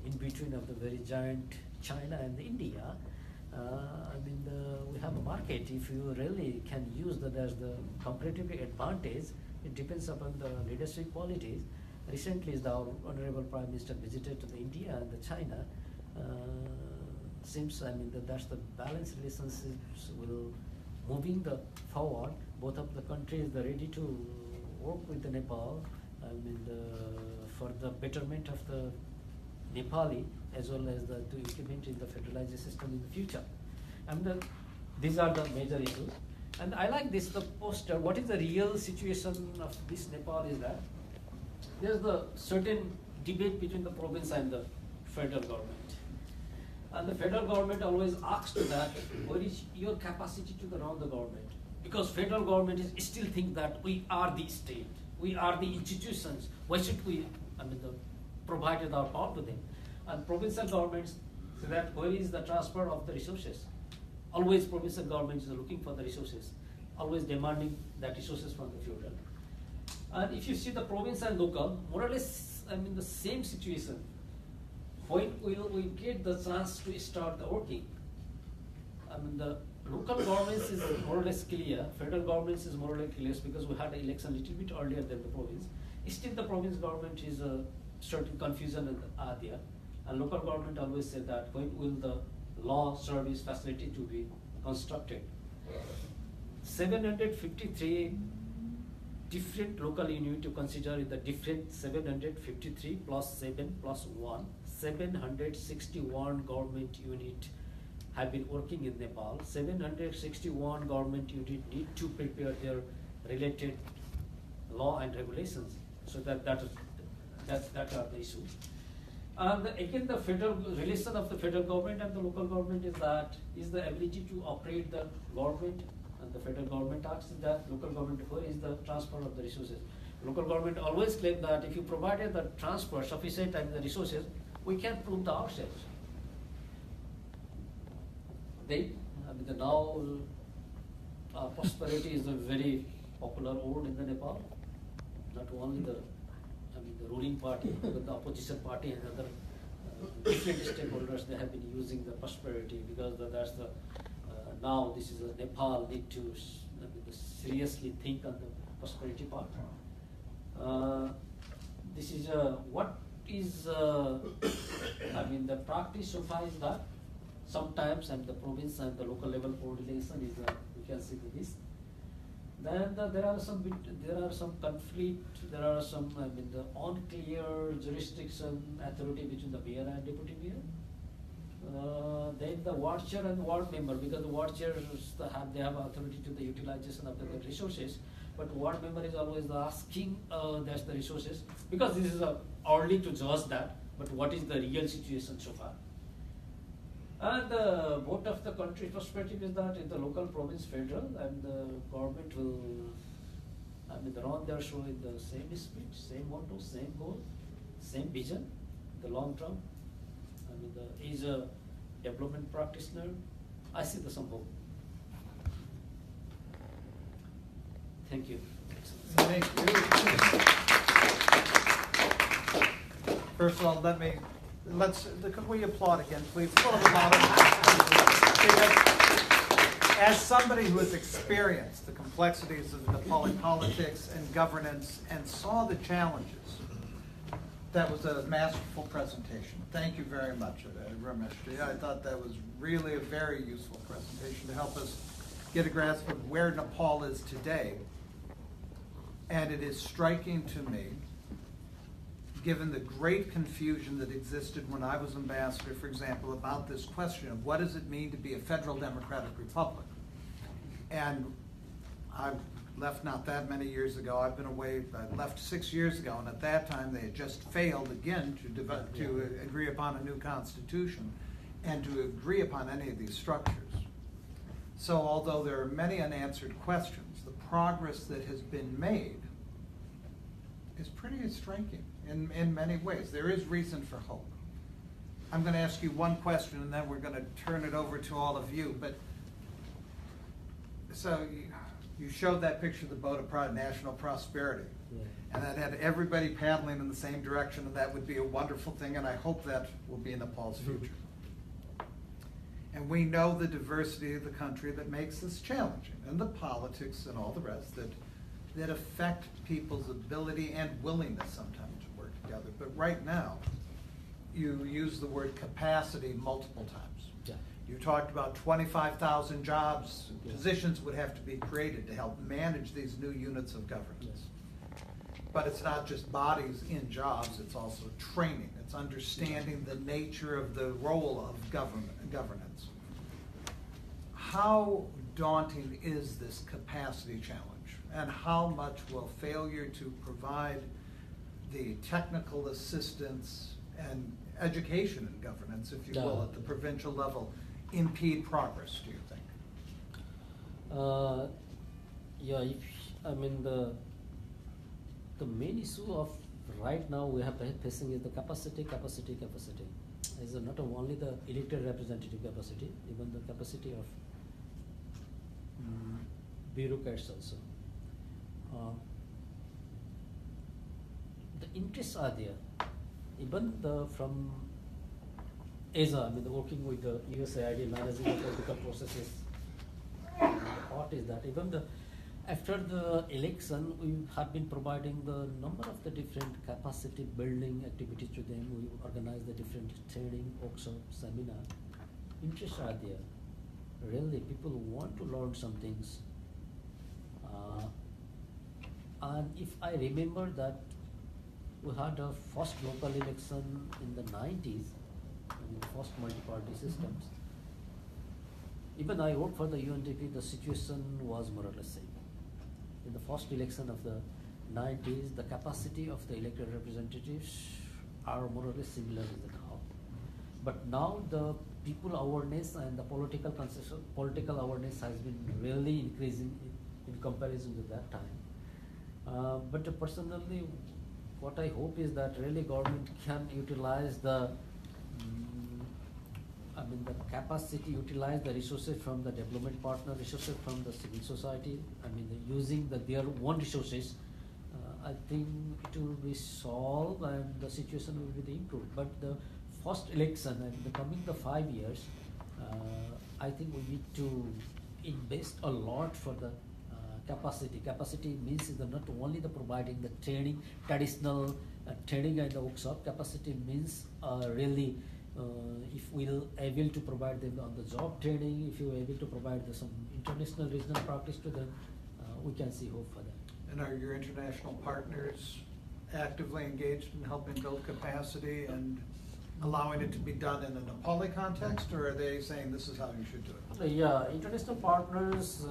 in between of the very giant China and India. We have a market. If you really can use that as the comparative advantage, it depends upon the leadership qualities. Recently, our Honorable Prime Minister visited to the India and the China. Seems that's the balanced relationships will moving forward. Both of the countries are ready to work with the Nepal. For the betterment of the Nepali as well as to implement in the federalized system in the future. These are the major issues. And I like this, the poster. What is the real situation of this Nepal is that there's the certain debate between the province and the federal government. And the federal government always asks that, what is your capacity to run the government? Because federal government is still think that we are the state, we are the institutions. Why should we provided our power to them? And provincial governments say that where is the transfer of the resources? Always provincial government is looking for the resources, always demanding that resources from the federal. And if you see the province and local, more or less, the same situation. When will we get the chance to start the working? The local governments is more or less clear, federal governments is more or less clear because we had an election a little bit earlier than the province. Still the province government is a certain confusion there. And local government always say that when will the law service facility to be constructed? 753 different local unit to consider in the different 753 plus 7 plus 1, 761 government unit have been working in Nepal. 761 government unit need to prepare their related law and regulations. So that are the issues. And again, the federal relation of the federal government and the local government is the ability to operate the government. And the federal government asks that local government, where is the transfer of the resources? Local government always claim that if you provided the transfer sufficient and the resources, we can prove the ourselves. Now prosperity is a very popular word in the Nepal. not only the ruling party, but the opposition party and other different stakeholders, they have been using the prosperity, because that's the now this is a Nepal need to seriously think on the prosperity part. This is what is the practice so far is that sometimes and the province and the local level coordination is you can see this. Then there are some conflict. There are some the unclear jurisdiction authority between the mayor and deputy mayor. Then the ward chair and ward member, because the ward chairs they have authority to the utilization of the resources, but ward member is always asking that's the resources, because this is early to judge that. But what is the real situation so far? And the vote of the country perspective is that in the local, province, federal, and the government will run their show in the same speed, same motto, same goal, same vision, the long term. Is a development practitioner. I see the some hope. Thank you. Thank you. First of all, could we applaud again, please? As somebody who has experienced the complexities of Nepali politics and governance and saw the challenges, that was a masterful presentation. Thank you very much, Ramesh. I thought that was really a very useful presentation to help us get a grasp of where Nepal is today. And it is striking to me, given the great confusion that existed when I was ambassador, for example, about this question of what does it mean to be a federal democratic republic. And I left not that many years ago. I've been away, I left 6 years ago, and at that time they had just failed again to agree upon a new constitution and to agree upon any of these structures. So although there are many unanswered questions, the progress that has been made is pretty striking in many ways. There is reason for hope. I'm going to ask you one question, and then we're going to turn it over to all of you. But so you showed that picture of the boat of national prosperity, and that had everybody paddling in the same direction, and that would be a wonderful thing, and I hope that will be Nepal's future. And we know the diversity of the country that makes this challenging, and the politics and all the rest that affect people's ability and willingness sometimes to work together. But right now, you use the word capacity multiple times. Yeah. You talked about 25,000 jobs, positions would have to be created to help manage these new units of governance. Yes. But it's not just bodies in jobs, it's also training. It's understanding the nature of the role of governance. How daunting is this capacity challenge? And how much will failure to provide the technical assistance and education in governance, if you will, at the provincial level, impede progress, do you think? The main issue of right now we have facing is the capacity. Is not only the elected representative capacity, even the capacity of bureaucrats also. The interests are there. Even from ESA, working with the USAID, managing the political processes. What is that? Even after the election, we have been providing the number of the different capacity building activities to them. We organize the different training, workshops, seminar. Interests are there. Really, people want to learn some things. And if I remember that we had a first local election in the 90s, first multi-party systems. Even I worked for the UNDP, the situation was more or less same. In the first election of the 90s, the capacity of the elected representatives are more or less similar to now. But now the people awareness and the political awareness has been really increasing in comparison to that time. But personally, what I hope is that really government can utilize the capacity, utilize the resources from the development partner, resources from the civil society. Using their own resources I think it will be solved and the situation will be improved. But the first election and the coming the 5 years, I think we need to invest a lot for the capacity. Capacity means is not only the providing the training, traditional training and the workshop. Capacity means really if we'll able to provide them on the job training, if you're able to provide some international regional practice to them, we can see hope for that. And are your international partners actively engaged in helping build capacity and allowing it to be done in a Nepali context, or are they saying this is how you should do it? Yeah, international partners,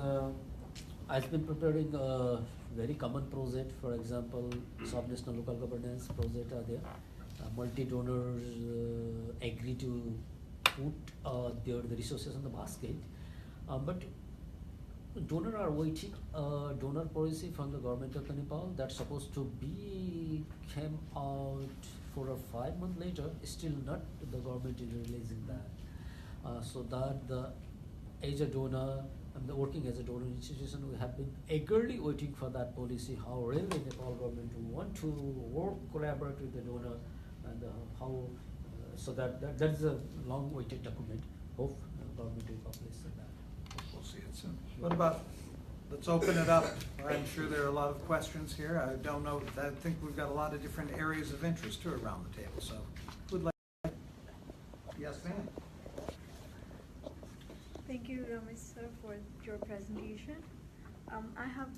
I've been preparing a very common project, for example, sub-national local governance project are there. Multi-donors agree to put the resources in the basket, but donors are waiting donor policy from the government of Nepal that's supposed to be came out 4 or 5 months later. Still not the government is releasing that, so that the as a donor and working as a donor institution, we have been eagerly waiting for that policy. How really Nepal government want to work collaborate with the donor and how so that is a long-awaited document. Hope government will publish that. We'll see it soon. What about, let's open it up. I'm sure there are a lot of questions here. I don't know, I think we've got a lot of different areas of interest too around the table, so who'd like? Yes, ma'am. Thank you, Ramesh sir, for your presentation. I have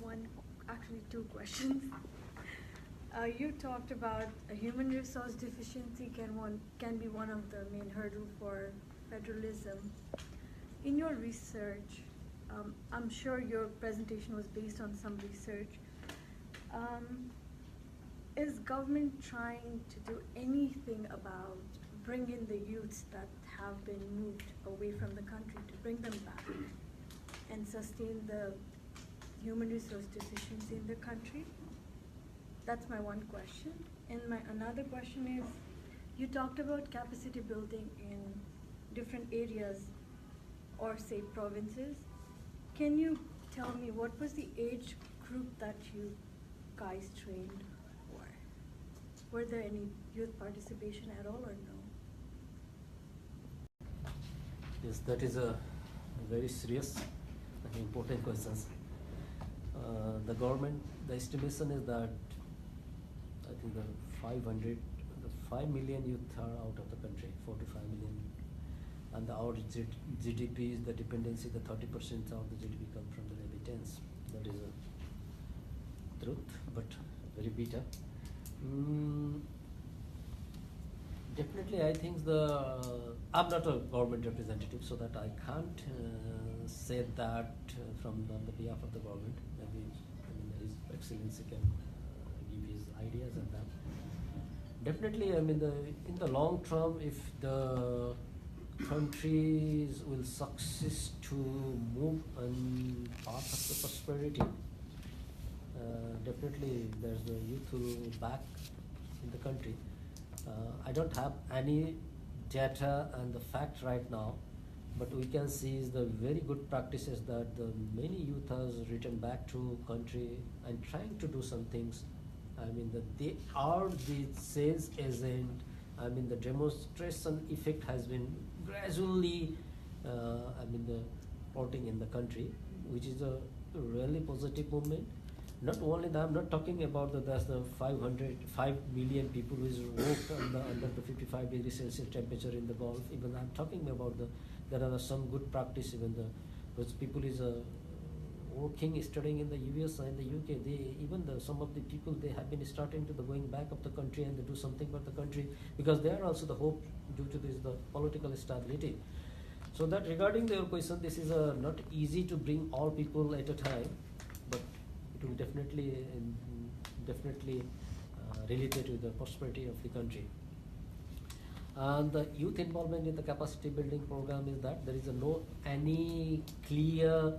actually two questions. You talked about a human resource deficiency can be one of the main hurdle for federalism. In your research, I'm sure your presentation was based on some research. Is government trying to do anything about bringing the youths that have been moved away from the country to bring them back and sustain the human resource deficiency in the country? That's my one question. And my another question is, you talked about capacity building in different areas or say provinces. Can you tell me what was the age group that you guys trained for? Were there any youth participation at all or no? Yes, that is a very serious and important question. The government, the estimation is that I think the 5 million youth are out of the country, 4 to 5 million, and our GDP is the dependency, the 30% of the GDP come from the remittance. That is a truth, but very bitter. Definitely, I think I'm not a government representative, so that I can't say that from the behalf of the government. Maybe His Excellency can give his ideas on that. Definitely, in the long term, if the countries will succeed to move on path of the prosperity, definitely there's the youth who back in the country. I don't have any data and the fact right now, but we can see is the very good practices that the many youth has returned back to country and trying to do some things. That they are the sales agent. The demonstration effect has been gradually, the porting in the country, which is a really positive movement. Not only that, I'm not talking about that's the 5 million people who is worked under the 55 degrees Celsius temperature in the Gulf. Even I'm talking about there are some good practice. Even those people is working, studying in the US and the UK. Some of the people, they have been starting to going back of the country and they do something for the country, because they are also the hope due to this the political stability. So that regarding your question, this is not easy to bring all people at a time, but it will definitely related to the prosperity of the country. And the youth involvement in the capacity building program is that there is no any clear.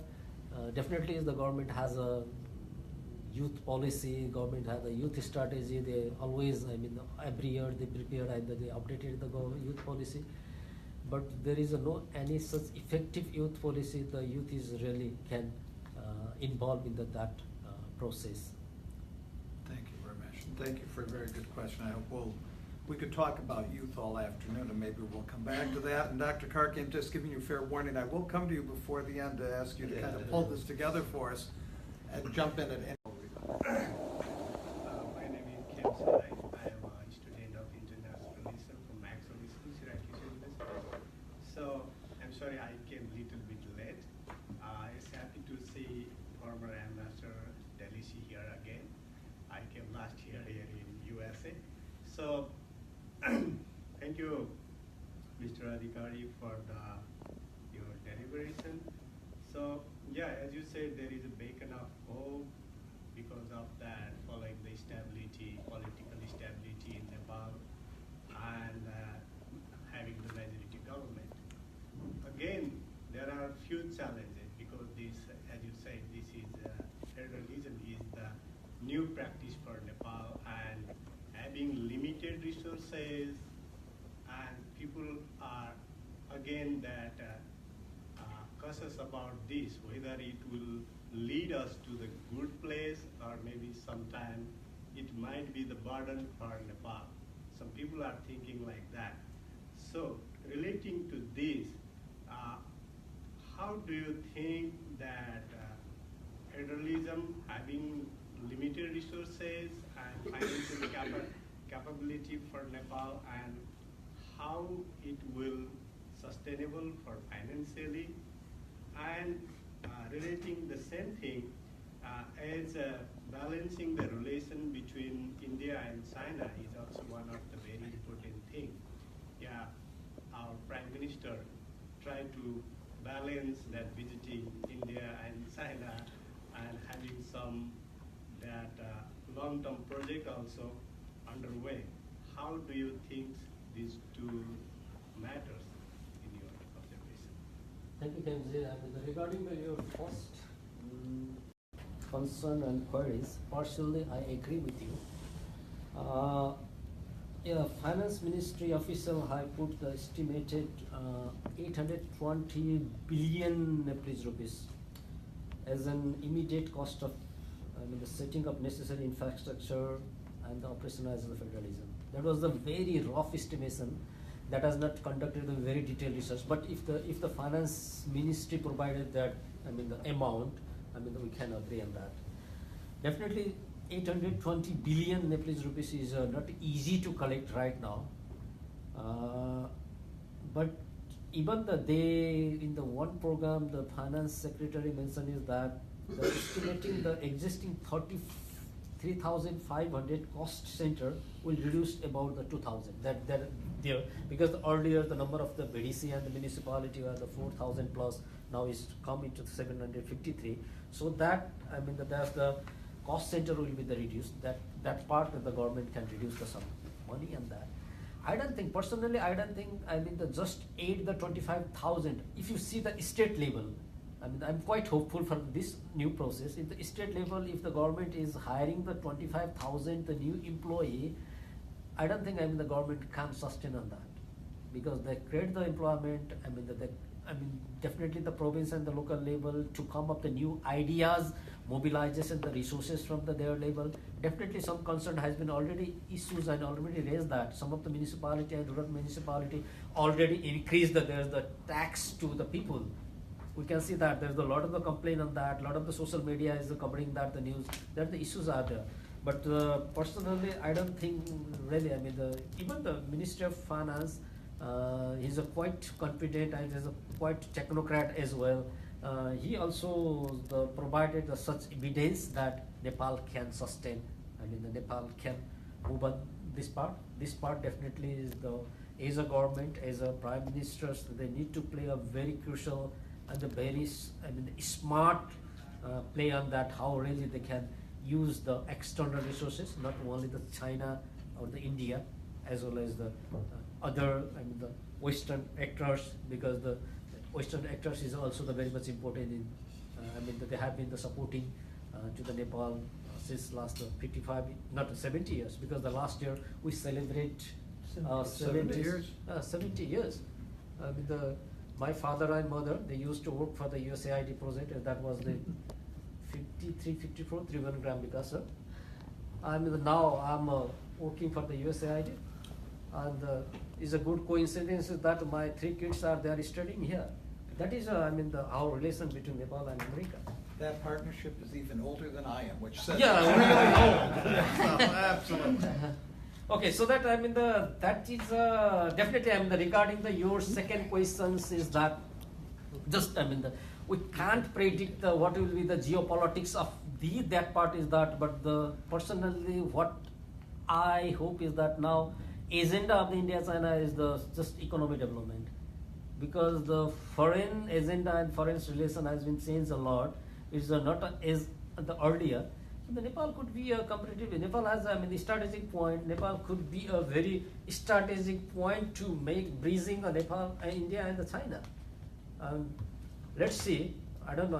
Definitely, the government has a youth policy. Government has a youth strategy. They always, every year they prepare either they updated the youth policy, but there is no any such effective youth policy. The youth is really can involve in that process. Thank you Thank you for a very good question. I hope we could talk about youth all afternoon, and maybe we'll come back to that. And Dr. Karki, I'm just giving you fair warning. I will come to you before the end to ask you to kind of pull this together for us and jump in at any. My name is Kim Sarai. I am a student of internationalism from Danish Support. So I'm sorry I came a little bit late. It's happy to see former Ambassador DeLisi here again. I came last year here in USA. So thank you, Mr. Adhikari, for your deliberation. So yeah, as you said, there is a beacon of hope because of that, following the stability, political stability in Nepal, and having the majority government. Again, there are few challenges because this, as you said, this is federalism is the new practice for Nepal, and having limited resources, and people are again that cautious about this, whether it will lead us to the good place or maybe sometime it might be the burden for Nepal. Some people are thinking like that. So relating to this, how do you think that federalism, having limited resources and financial capability for Nepal, and how it will sustainable for financially, and relating the same thing as balancing the relation between India and China is also one of the very important thing. Yeah, our Prime Minister tried to balance that visiting India and China and having some that long-term project also underway. How do you think these two matters in your observation? Thank you, Kenji. And regarding your first concern and queries, partially I agree with you. Yeah, Finance Ministry official have put the estimated 820 billion Nepalese rupees as an immediate cost of the setting up necessary infrastructure and the operationalizing the federalism. That was the very rough estimation. That has not conducted a very detailed research. But if the finance ministry provided that, the amount, we can agree on that. Definitely, 820 billion Nepalese rupees is not easy to collect right now. But even in the one program, the finance secretary mentioned is that the estimating the existing 33,500 cost center will reduce about the 2,000. That there because earlier the number of the BDC and the municipality were the 4,000 plus, now is come into 753. So that that's the cost center will be the reduced. That part that the government can reduce the some money on that. I don't think personally. I don't think the just aid the 25,000. If you see the state level. I'm quite hopeful for this new process. In the state level, if the government is hiring the 25,000 the new employee, I don't think the government can sustain on that, because they create the employment. Definitely the province and the local level to come up the new ideas, mobilization, the resources from their level. Definitely some concern has been already issues and already raised that some of the municipality and rural municipality already increased there's the tax to the people. We can see that there's a lot of the complaint on that. A lot of the social media is covering that, the news, that the issues are there. But personally, I don't think really. Even the Ministry of Finance is a quite confident and is a quite technocrat as well. He also provided such evidence that Nepal can sustain. The Nepal can move on this part. This part definitely is as a government, as a prime ministers, they need to play a very crucial and the very smart play on that, how really they can use the external resources, not only the China or the India, as well as the other the Western actors, because the Western actors is also very much important in they have been supporting to the Nepal since last 55, not 70 years, because the last year we celebrate 70 years. 70 years. My father and mother, they used to work for the USAID project, and that was the 53-54 Tribhuvan Gram Vikas. now I'm working for the USAID, and it's a good coincidence that my 3 kids are there studying here. That is, our relation between Nepal and America. That partnership is even older than I am, which says. Yeah, really old. Absolutely. Okay, so that that is definitely regarding your second questions is that just we can't predict what will be the geopolitics of that part is that, but personally what I hope is that now agenda of the India-China is the just economic development, because the foreign agenda and foreign relation has been changed a lot. It's not as the earlier. So the Nepal could be a competitive. Nepal has the strategic point. Nepal could be a very strategic point to make bridging the Nepal, India and the China. Let's see. I don't know.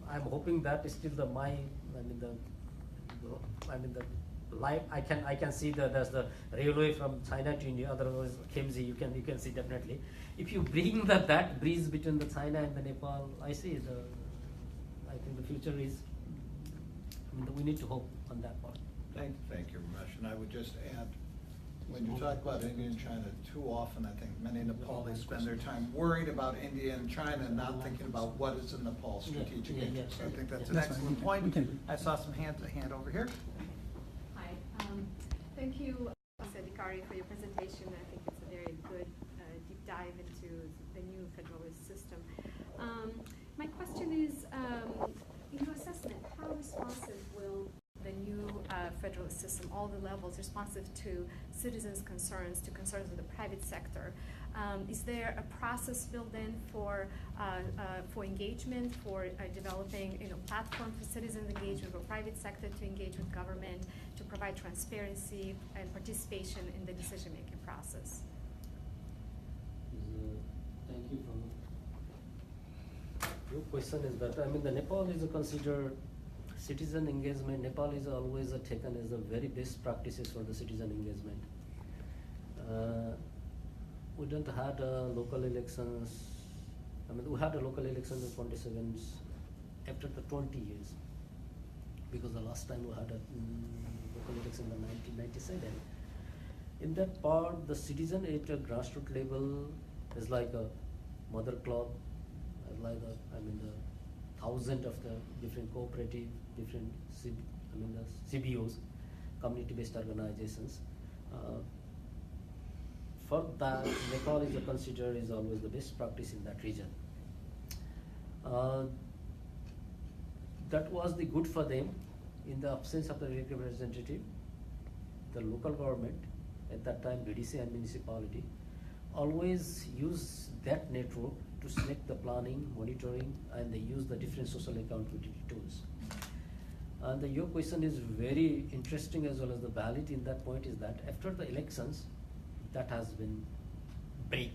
I'm hoping that still the life. I can see that there's the railway from China to India. Otherwise, Khemji you can see definitely. If you bring that bridge between the China and the Nepal, I think the future is. We need to hope on that part. Thank you, Ramesh. And I would just add, when you talk about India and China, too often I think many Nepalis spend their time worried about India and China and not thinking about what is in Nepal's strategic interest. I think that's an excellent point. I saw some hand over here. Hi, thank you, Adhikari, for your presentation. I think it's a very good deep dive into the new federalist system. My question is, in your assessment, how responsive will the new federalist system, all the levels, responsive to citizens' concerns, to concerns of the private sector? Is there a process built in for engagement, for developing platform for citizens engagement, for private sector to engage with government, to provide transparency and participation in the decision-making process? Thank you. Your question is that the Nepal is considered citizen engagement. Nepal is always taken as the very best practices for the citizen engagement. We don't had local elections. We had a local elections in 27 after the 20 years, because the last time we had a local election in 1997. In that part, the citizen at a grassroots level is like a mother club, like the thousands of the different cooperative, different the CBOs, community-based organizations. For that, Nepal is considered is always the best practice in that region. That was the good for them. In the absence of the elected representative, the local government at that time, DeLisi and municipality, always use that network to select the planning, monitoring, and they use the different social accountability tools. And your question is very interesting as well as the valid in that point is that after the elections, that has been break,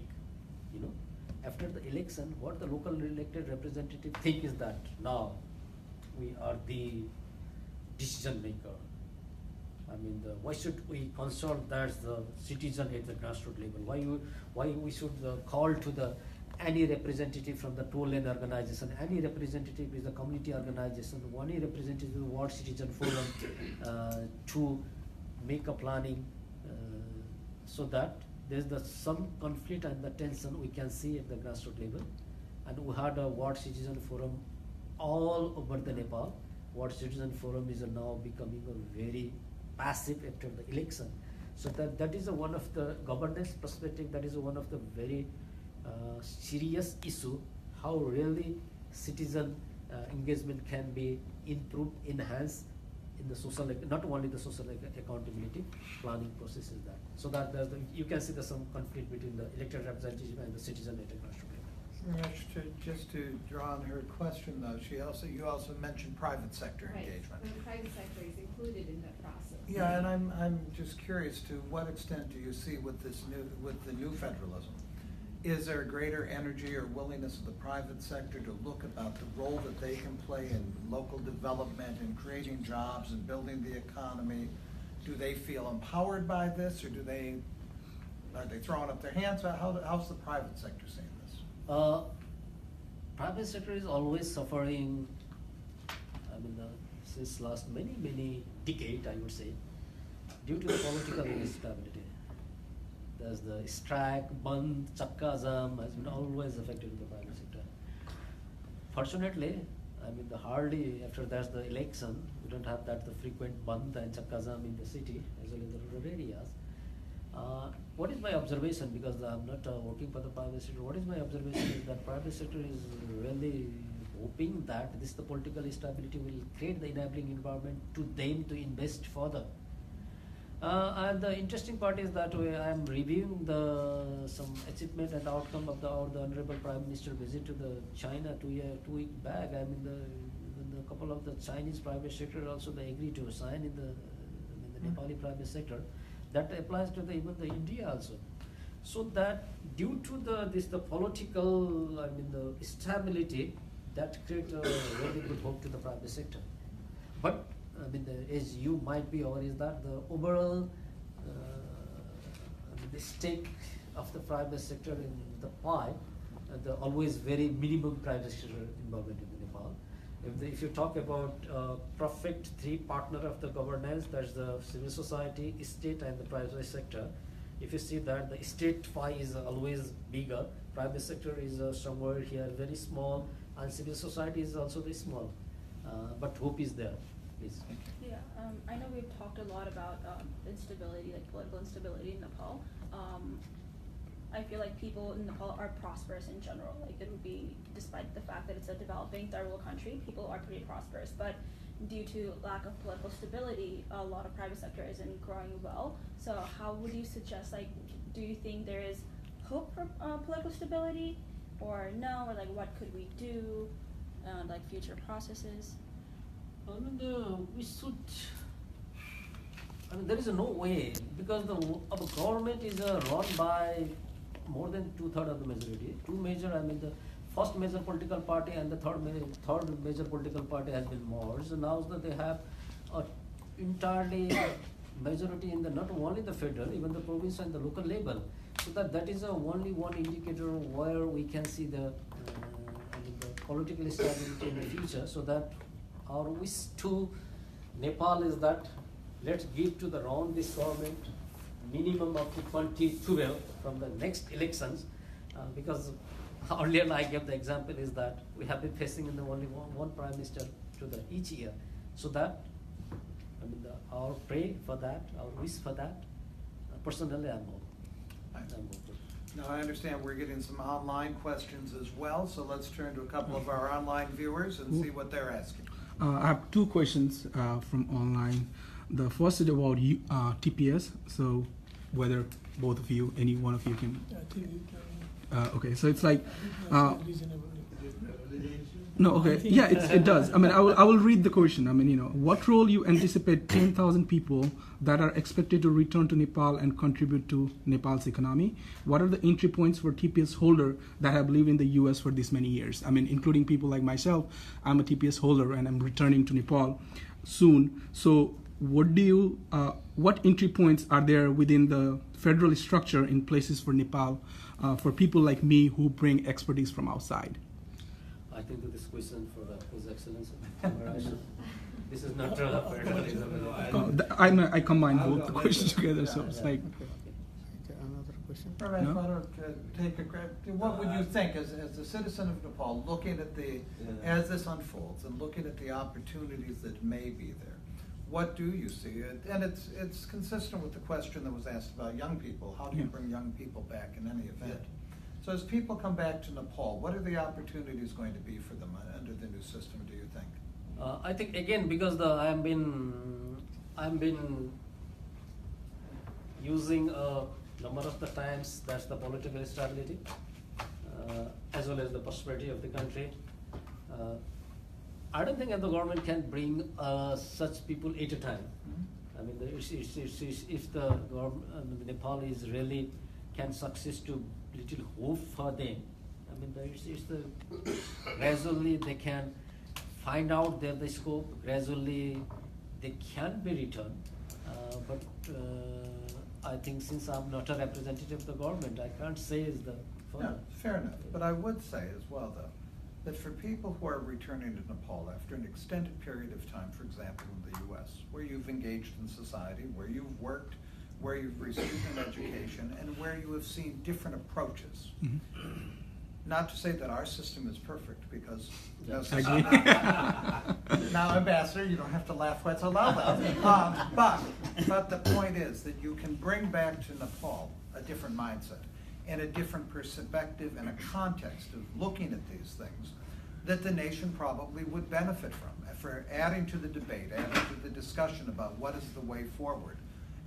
After the election, what the local elected representative think is that now we are the decision maker. Why should we consult that the citizen at the grassroots level? Why we should call to the any representative from the toll-lane organization, any representative is a community organization, any representative of Ward Citizen Forum to make a planning so that there's some conflict and the tension we can see at the grassroots level. And we had a Ward Citizen Forum all over the Nepal. Ward Citizen Forum is now becoming a very passive after the election. So that is one of the governance perspective, that is one of the very serious issue, how really citizen engagement can be improved, enhanced in the social, not only the social accountability planning process is that. So that you can see there's some conflict between the elected representative and the citizen at the grassroots level. Just to draw on her question though, you also mentioned private sector engagement. The private sector is included in that process. Yeah, and I'm just curious, to what extent do you see with the new federalism? Is there a greater energy or willingness of the private sector to look about the role that they can play in local development and creating jobs and building the economy? Do they feel empowered by this, or are they throwing up their hands? How's the private sector seeing this? Private sector is always suffering. Since last many decade, I would say, due to the political instability. There's the strike, band, chakka jam has been always affected the private sector. Fortunately, I mean, hardly after there's the election, we don't have that the frequent band and chakka jam in the city as well in the rural areas. What is my observation, because I'm not working for the private sector, what is my observation is that private sector is really hoping that the political stability will create the enabling environment to them to invest further. And the interesting part is that I am reviewing some achievement and outcome of the Honorable Prime Minister visit to the China 2 week back. I mean, the couple of the Chinese private sector also they agree to sign in the Nepali private sector. That applies to even the India also. So that due to the political, the stability, that creates a very good hope to the private sector. But as you might be aware, is that the overall the stake of the private sector in the pie, the always very minimum private sector involvement in Nepal. If you talk about perfect three partner of the governance, there's the civil society, state, and the private sector. If you see that the state pie is always bigger, private sector is somewhere here very small, and civil society is also very small. But hope is there. Please. Yeah, I know we've talked a lot about instability, like political instability in Nepal. I feel like people in Nepal are prosperous in general. Like it would be, despite the fact that it's a developing third world country, people are pretty prosperous. But due to lack of political stability, a lot of private sector isn't growing well. So how would you suggest, like, do you think there is hope for political stability, or no, or like what could we do, like future processes? We should. There is no way, because our government is run by more than 2/3 of the majority. Two major, the first major political party and the third major political party has been merged. So now that they have entirely majority in not only the federal, even the province and the local level. So that is only one indicator where we can see the political stability in the future. So that our wish to Nepal is that let's give to the round this government minimum of 2012 from the next elections, because earlier I gave the example is that we have been facing in the only one prime minister to the each year. So that our pray for that, our wish for that. Personally, I'm hopeful. Now I understand we're getting some online questions as well, so let's turn to a couple of our online viewers and see what they're asking. I have two questions from online. The first is about TPS. So whether both of you, any one of you can. Okay, so it's like. No, okay, yeah, it does. I will read the question. What role you anticipate 10,000 people that are expected to return to Nepal and contribute to Nepal's economy? What are the entry points for TPS holder that have lived in the US for this many years? Including people like myself, I'm a TPS holder and I'm returning to Nepal soon. So what entry points are there within the federal structure in places for Nepal for people like me who bring expertise from outside? I think that this question for His Excellency. This is not federalism. I combine both the questions together, so it's like. Another question. Ramesh, why don't take a grab? What would you think, as a citizen of Nepal, looking at as this unfolds and looking at the opportunities that may be there? What do you see? And it's consistent with the question that was asked about young people. How do you bring young people back in any event? So as people come back to Nepal, what are the opportunities going to be for them under the new system, do you think? I think again, because I've been using a number of the times that's the political stability as well as the prosperity of the country. I don't think that the government can bring such people at a time. If the government, Nepal is really can success to little hope for them. Gradually they can find out the scope. Gradually they can be returned. But I think since I'm not a representative of the government, I can't say is the further. No, fair enough. But I would say as well, though, that for people who are returning to Nepal after an extended period of time, for example, in the US, where you've engaged in society, where you've worked, where you've received an education, and where you have seen different approaches. Not to say that our system is perfect, because now, Ambassador, you don't have to laugh quite so loudly. But the point is that you can bring back to Nepal a different mindset and a different perspective and a context of looking at these things that the nation probably would benefit from, for adding to the debate, adding to the discussion about what is the way forward.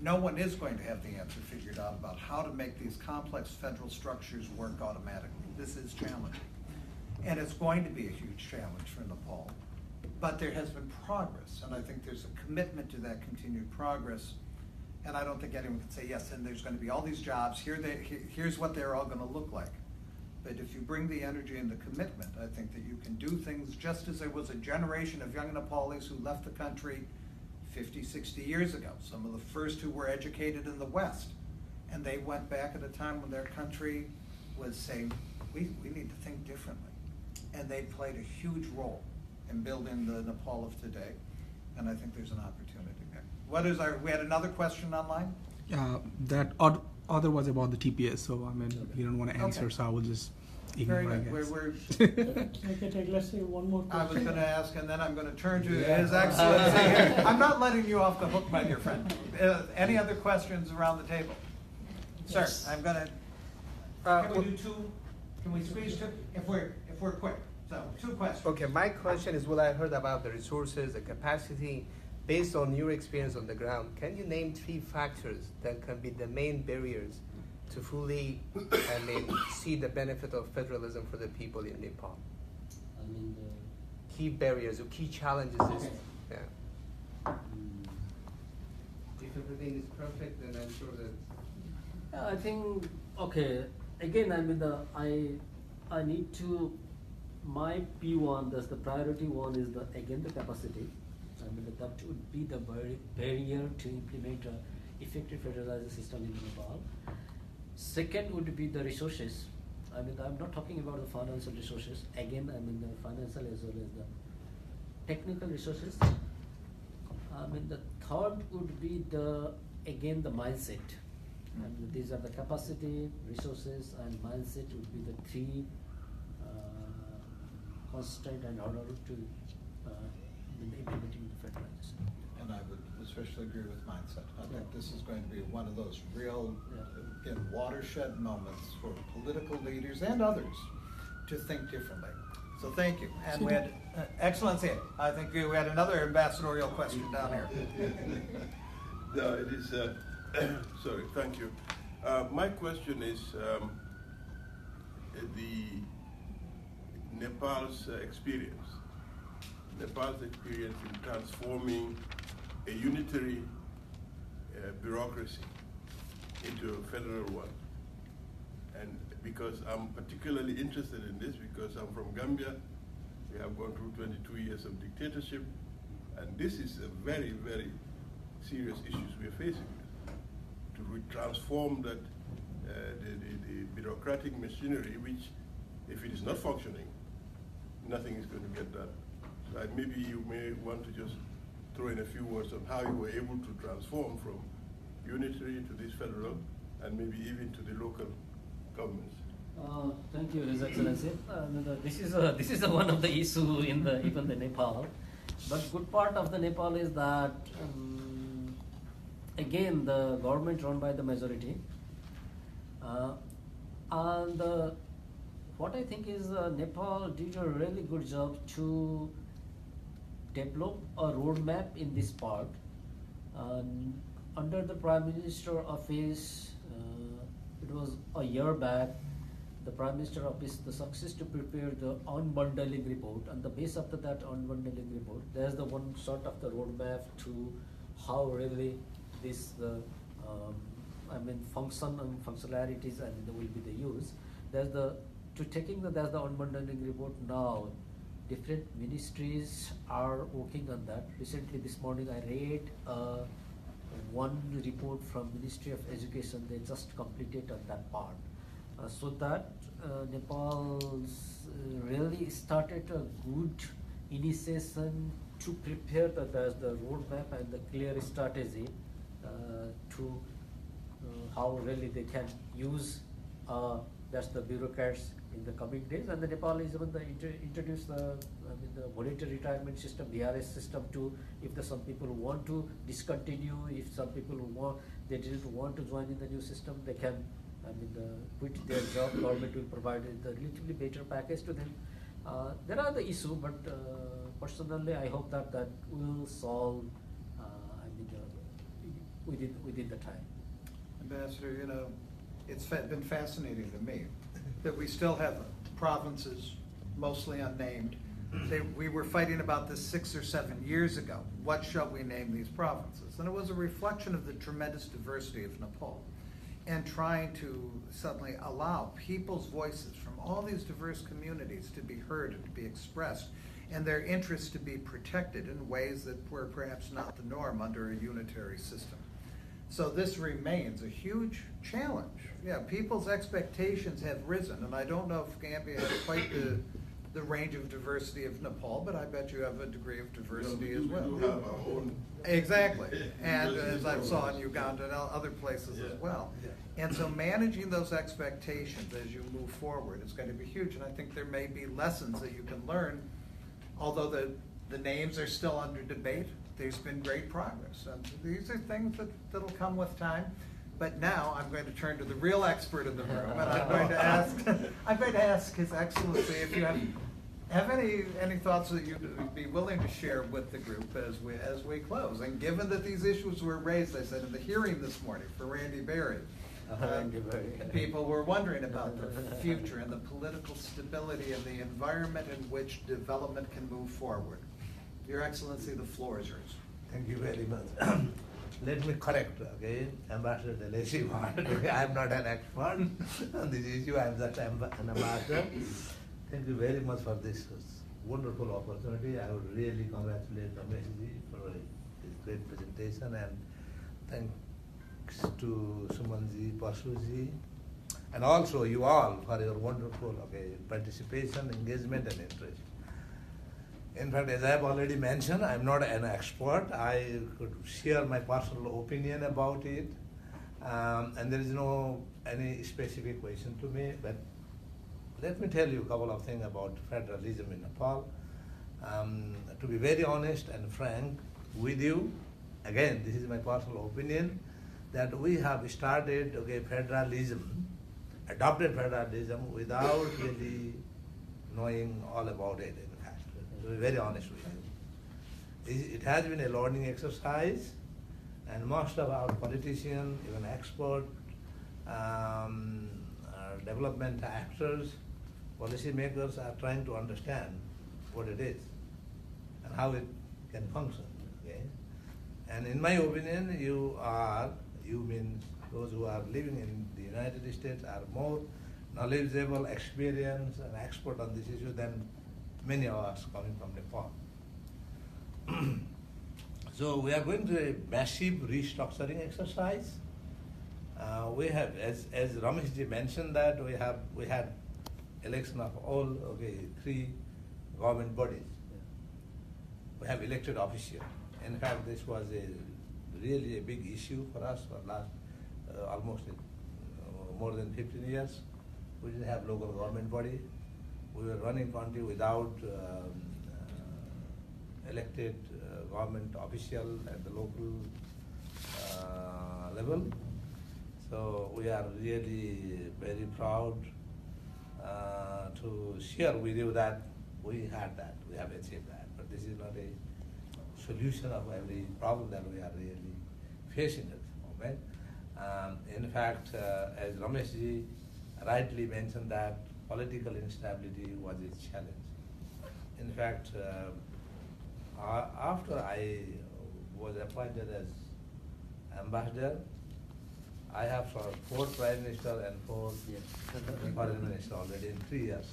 No one is going to have the answer figured out about how to make these complex federal structures work automatically. This is challenging. And it's going to be a huge challenge for Nepal. But there has been progress, and I think there's a commitment to that continued progress. And I don't think anyone can say, yes, and there's going to be all these jobs, here's what they're all going to look like. But if you bring the energy and the commitment, I think that you can do things just as there was a generation of young Nepalis who left the country 50, 60 years ago, some of the first who were educated in the West. And they went back at a time when their country was saying, we need to think differently. And they played a huge role in building the Nepal of today. And I think there's an opportunity there. We had another question online? That other was about the TPS, so I mean, you don't want to answer, so I will just ignore it, I guess. Let's say one more question. I was going to ask, and then I'm going to turn to His Excellency here. I'm not letting you off the hook, my dear friend. Any other questions around the table? Yes. Sir, I'm going to. Can we do two? Can we squeeze two? If we're quick. So, two questions. Okay, my question is what I heard about the resources, the capacity. Based on your experience on the ground, can you name 3 factors that can be the main barriers to fully, see the benefit of federalism for the people in Nepal? I mean, key barriers or key challenges is, if everything is perfect, then I'm sure that. I think, okay, again, I mean, I need to, my P1, that's the priority one is the capacity. I mean, that would be the barrier to implement an effective federalized system in Nepal. Second would be the resources. I mean, I'm not talking about the financial resources. Again, I mean, the financial as well as the technical resources. I mean, the third would be the mindset. And these are the capacity, resources, and mindset would be the 3 constant and order to implementing the federalization. And I would especially agree with mindset. I think this is going to be one of those real watershed moments for political leaders and others to think differently. So thank you. And we had, Excellency, I think we had another ambassadorial question down here. No, it is, sorry, thank you. My question is the Nepal's experience in transforming a unitary bureaucracy into a federal one. And because I'm particularly interested in this, because I'm from Gambia, we have gone through 22 years of dictatorship, and this is a very, very serious issues we're facing with. To transform that, the bureaucratic machinery, which, if it is not functioning, nothing is going to get done. So maybe you may want to just throw in a few words on how you were able to transform from unitary to this federal, and maybe even to the local governments. Thank you, His Excellency. This is one of the issue in even the Nepal. But good part of the Nepal is that again the government run by the majority, and what I think is Nepal did a really good job to develop a roadmap in this part. Under the Prime Minister office, it was a year back, the Prime Minister office, the success to prepare the unbundling report, and the base after that unbundling report, there's the one sort of the roadmap to how really this function and functionalities and will be the use. There's the unbundling report now. Different ministries are working on that. Recently, this morning, I read one report from Ministry of Education. They just completed on that part. So that Nepal's really we started a good initiation to prepare the roadmap and the clear strategy to how really they can use that's the bureaucrats in the coming days. And the Nepal is even introduced the voluntary retirement system, DRS system too. If some people want to discontinue, if some people they didn't want to join in the new system, they can quit their job. Government will provide a relatively better package to them. There are the issue, but personally, I hope that will solve within the time. Ambassador, it's been fascinating to me that we still have provinces, mostly unnamed. We were fighting about this 6 or 7 years ago. What shall we name these provinces? And it was a reflection of the tremendous diversity of Nepal and trying to suddenly allow people's voices from all these diverse communities to be heard and to be expressed, and their interests to be protected in ways that were perhaps not the norm under a unitary system. So this remains a huge challenge. Yeah, people's expectations have risen, and I don't know if Gambia has quite the range of diversity of Nepal, but I bet you have a degree of diversity as well. We do have our own. Exactly, and as I saw in Uganda and other places as well. And so managing those expectations as you move forward is going to be huge, and I think there may be lessons that you can learn, although the names are still under debate. There's been great progress, and these are things that'll come with time. But now I'm going to turn to the real expert in the room, and I'm going to ask His Excellency if you have any thoughts that you'd be willing to share with the group as we close. And given that these issues were raised, I said in the hearing this morning for Randy Berry, people were wondering about the future and the political stability and the environment in which development can move forward. Your Excellency, the floor is yours. Thank you very much. Let me correct, Ambassador DeLisi. I am not an expert on this issue. I am just an ambassador. Thank you very much for this wonderful opportunity. I would really congratulate Ramesh for his great presentation, and thanks to Sumanji, Pasuji, and also you all for your wonderful participation, engagement, and interest. In fact, as I have already mentioned, I am not an expert. I could share my personal opinion about it, and there is no any specific question to me. But let me tell you a couple of things about federalism in Nepal. To be very honest and frank with you, again, this is my personal opinion, that we have started federalism, adopted federalism without really knowing all about it. To be very honest with you, it has been a learning exercise, and most of our politicians, even experts, development actors, policymakers are trying to understand what it is and how it can function. And in my opinion, you mean those who are living in the United States are more knowledgeable, experienced, and expert on this issue than many of us coming from Nepal. So we are going to a massive restructuring exercise. We have, as Ramesh mentioned, that we had election of all 3 government bodies. We have elected officials. In fact, this was really a big issue for us for last almost more than 15 years. We didn't have local government body. We were running country without elected government official at the local level. So we are really very proud to share with you that we had that, we have achieved that. But this is not a solution of every problem that we are really facing at the moment. In fact, as Ramesh rightly mentioned, that political instability was a challenge. In fact, after I was appointed as ambassador, I have served 4 prime minister and 4 foreign minister already in 3 years.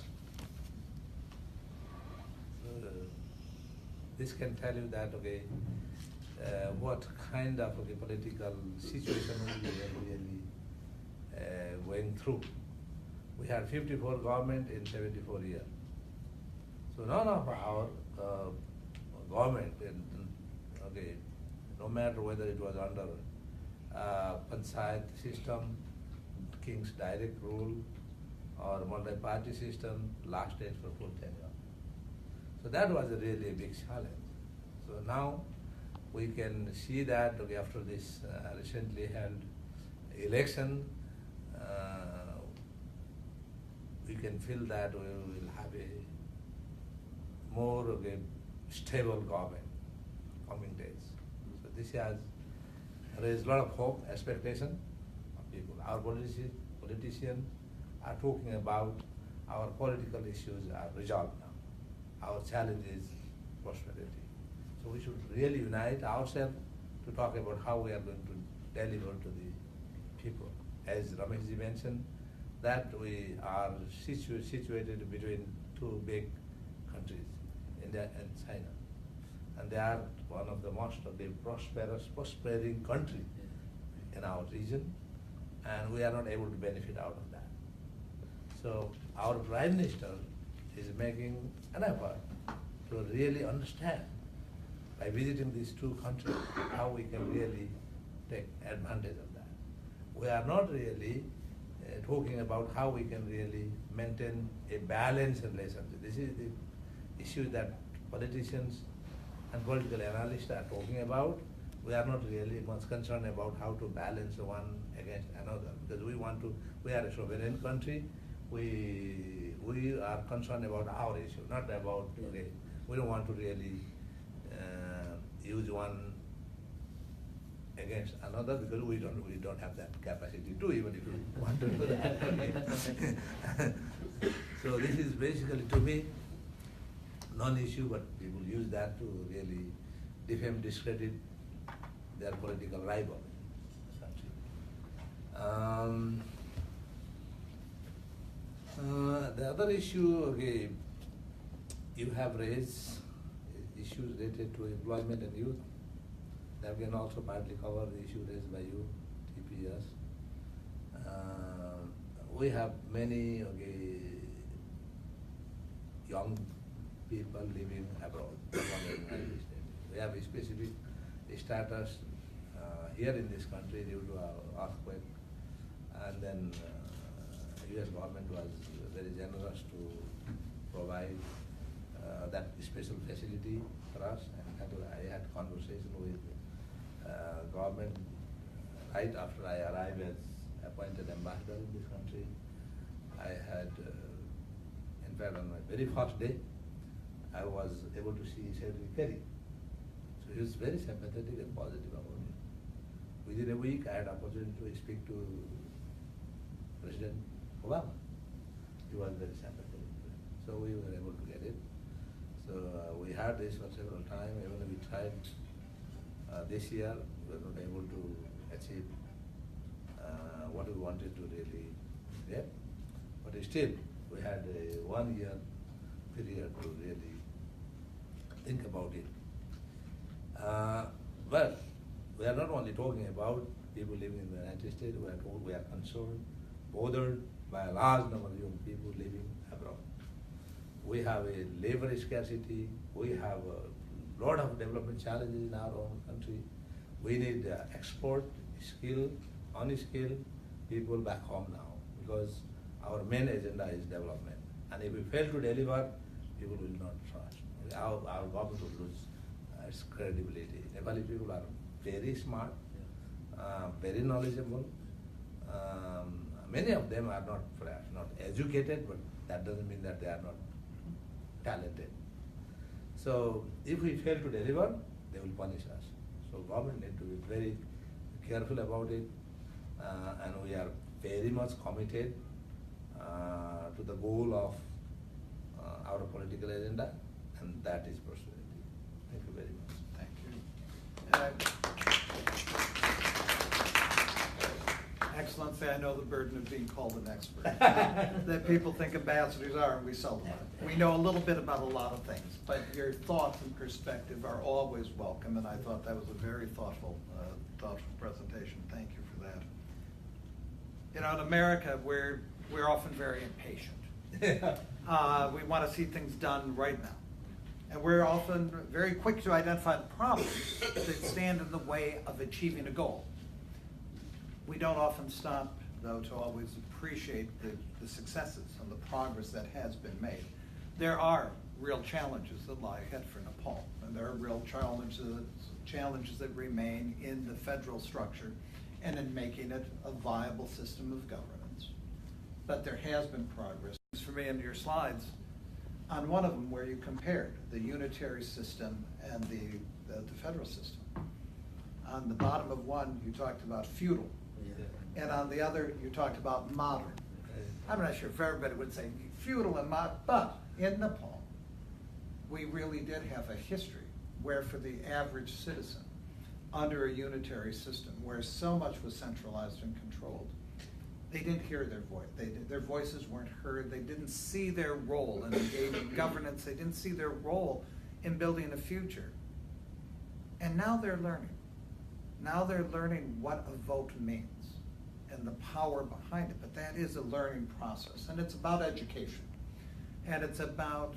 This can tell you that what kind of political situation we are really going through. We had 54 government in 74 years. So none of our government, okay, no matter whether it was under panchayat system, king's direct rule, or multi-party system, lasted for full tenure. So that was really a big challenge. So now we can see that, okay, after this recently held election, we can feel that we will have a more stable government coming days. So this has raised a lot of hope, expectation of people. Our politicians are talking about our political issues are resolved now. Our challenge is prosperity. So we should really unite ourselves to talk about how we are going to deliver to the people. As Ramesh mentioned, that we are situated between two big countries, India and China. And they are one of the most prospering country in our region, and we are not able to benefit out of that. So our Prime Minister is making an effort to really understand, by visiting these two countries, how we can really take advantage of that. We are not really talking about how we can really maintain a balanced relationship. This is the issue that politicians and political analysts are talking about. We are not really much concerned about how to balance one against another, because we are a sovereign country. We are concerned about our issue, not about, we don't want to really use one against another, because we don't have that capacity to, even if we want to do that. So this is basically, to me, non-issue, but people use that to really defame, discredit their political rival. The other issue, okay, you have raised issues related to employment and youth. That can also partly cover the issue raised by you, TPS. We have many young people living abroad. We have a specific status here in this country due to our earthquake, and then U.S. government was very generous to provide that special facility for us. And I had conversation with government right after I arrived as appointed ambassador in this country. I had, in fact, on my very first day, I was able to see Secretary Karki. So he was very sympathetic and positive about it. Within a week, I had opportunity to speak to President Obama. He was very sympathetic. So we were able to get it. So we had this for several times. Even we tried this year, we were not able to achieve what we wanted to really get. But still, we had a 1 year period to really think about it. But we are not only talking about people living in the United States, we are concerned, bothered by a large number of young people living abroad. We have a labor scarcity, we have a lot of development challenges in our own country. We need export, skill, unskilled people back home now, because our main agenda is development. And if we fail to deliver, people will not trust. Our government will lose its credibility. Nepali people are very smart, very knowledgeable. Many of them are perhaps not educated, but that doesn't mean that they are not talented. So if we fail to deliver, they will punish us. So government need to be very careful about it, and we are very much committed to the goal of our political agenda, and that is prosperity. Thank you very much. Thank you. Excellency, I know the burden of being called an expert. That people think ambassadors are, and we seldom are. We know a little bit about a lot of things, but your thoughts and perspective are always welcome, and I thought that was a very thoughtful presentation. Thank you for that. You know, in America, we're often very impatient. We want to see things done right now. And we're often very quick to identify the problems that stand in the way of achieving a goal. We don't often stop, though, to always appreciate the successes and the progress that has been made. There are real challenges that lie ahead for Nepal, and there are real challenges that remain in the federal structure and in making it a viable system of governance. But there has been progress. For me, in your slides, on one of them where you compared the unitary system and the federal system. On the bottom of one, you talked about feudal. And on the other, you talked about modern. I'm not sure if everybody would say feudal and modern, but in Nepal, we really did have a history where for the average citizen, under a unitary system, where so much was centralized and controlled, they didn't hear their voice. Their voices weren't heard. They didn't see their role in engaging governance. They didn't see their role in building a future. And now they're learning. Now they're learning what a vote means and the power behind it. But that is a learning process. And it's about education. And it's about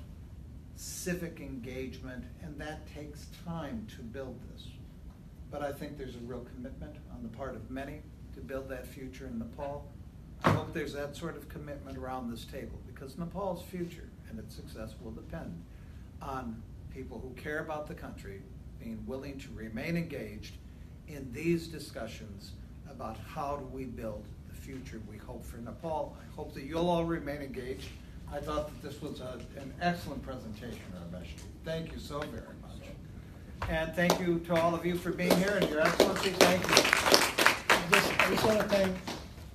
civic engagement. And that takes time to build this. But I think there's a real commitment on the part of many to build that future in Nepal. I hope there's that sort of commitment around this table, because Nepal's future and its success will depend on people who care about the country being willing to remain engaged in these discussions about how do we build the future we hope for Nepal. I hope that you'll all remain engaged. I thought that this was an excellent presentation, Ramesh. Thank you so very much. And thank you to all of you for being here, and Your Excellency, thank you. I just want to thank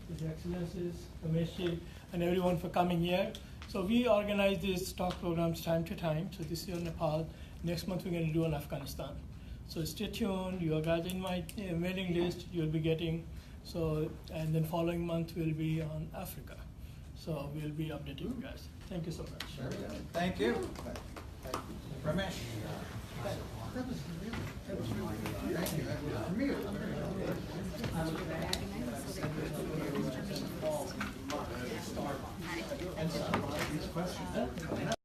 His Excellencies, Ramesh, and everyone for coming here. So we organize these talk programs time to time. So this year Nepal, next month we're going to do on Afghanistan. So stay tuned. You guys in my mailing list you'll be getting. So and then following month we'll be on Africa. So we'll be updating you guys. Thank you so much. Very good. Thank you. Thank you. Ramesh. That was really good. Thank you. For me, it was very good.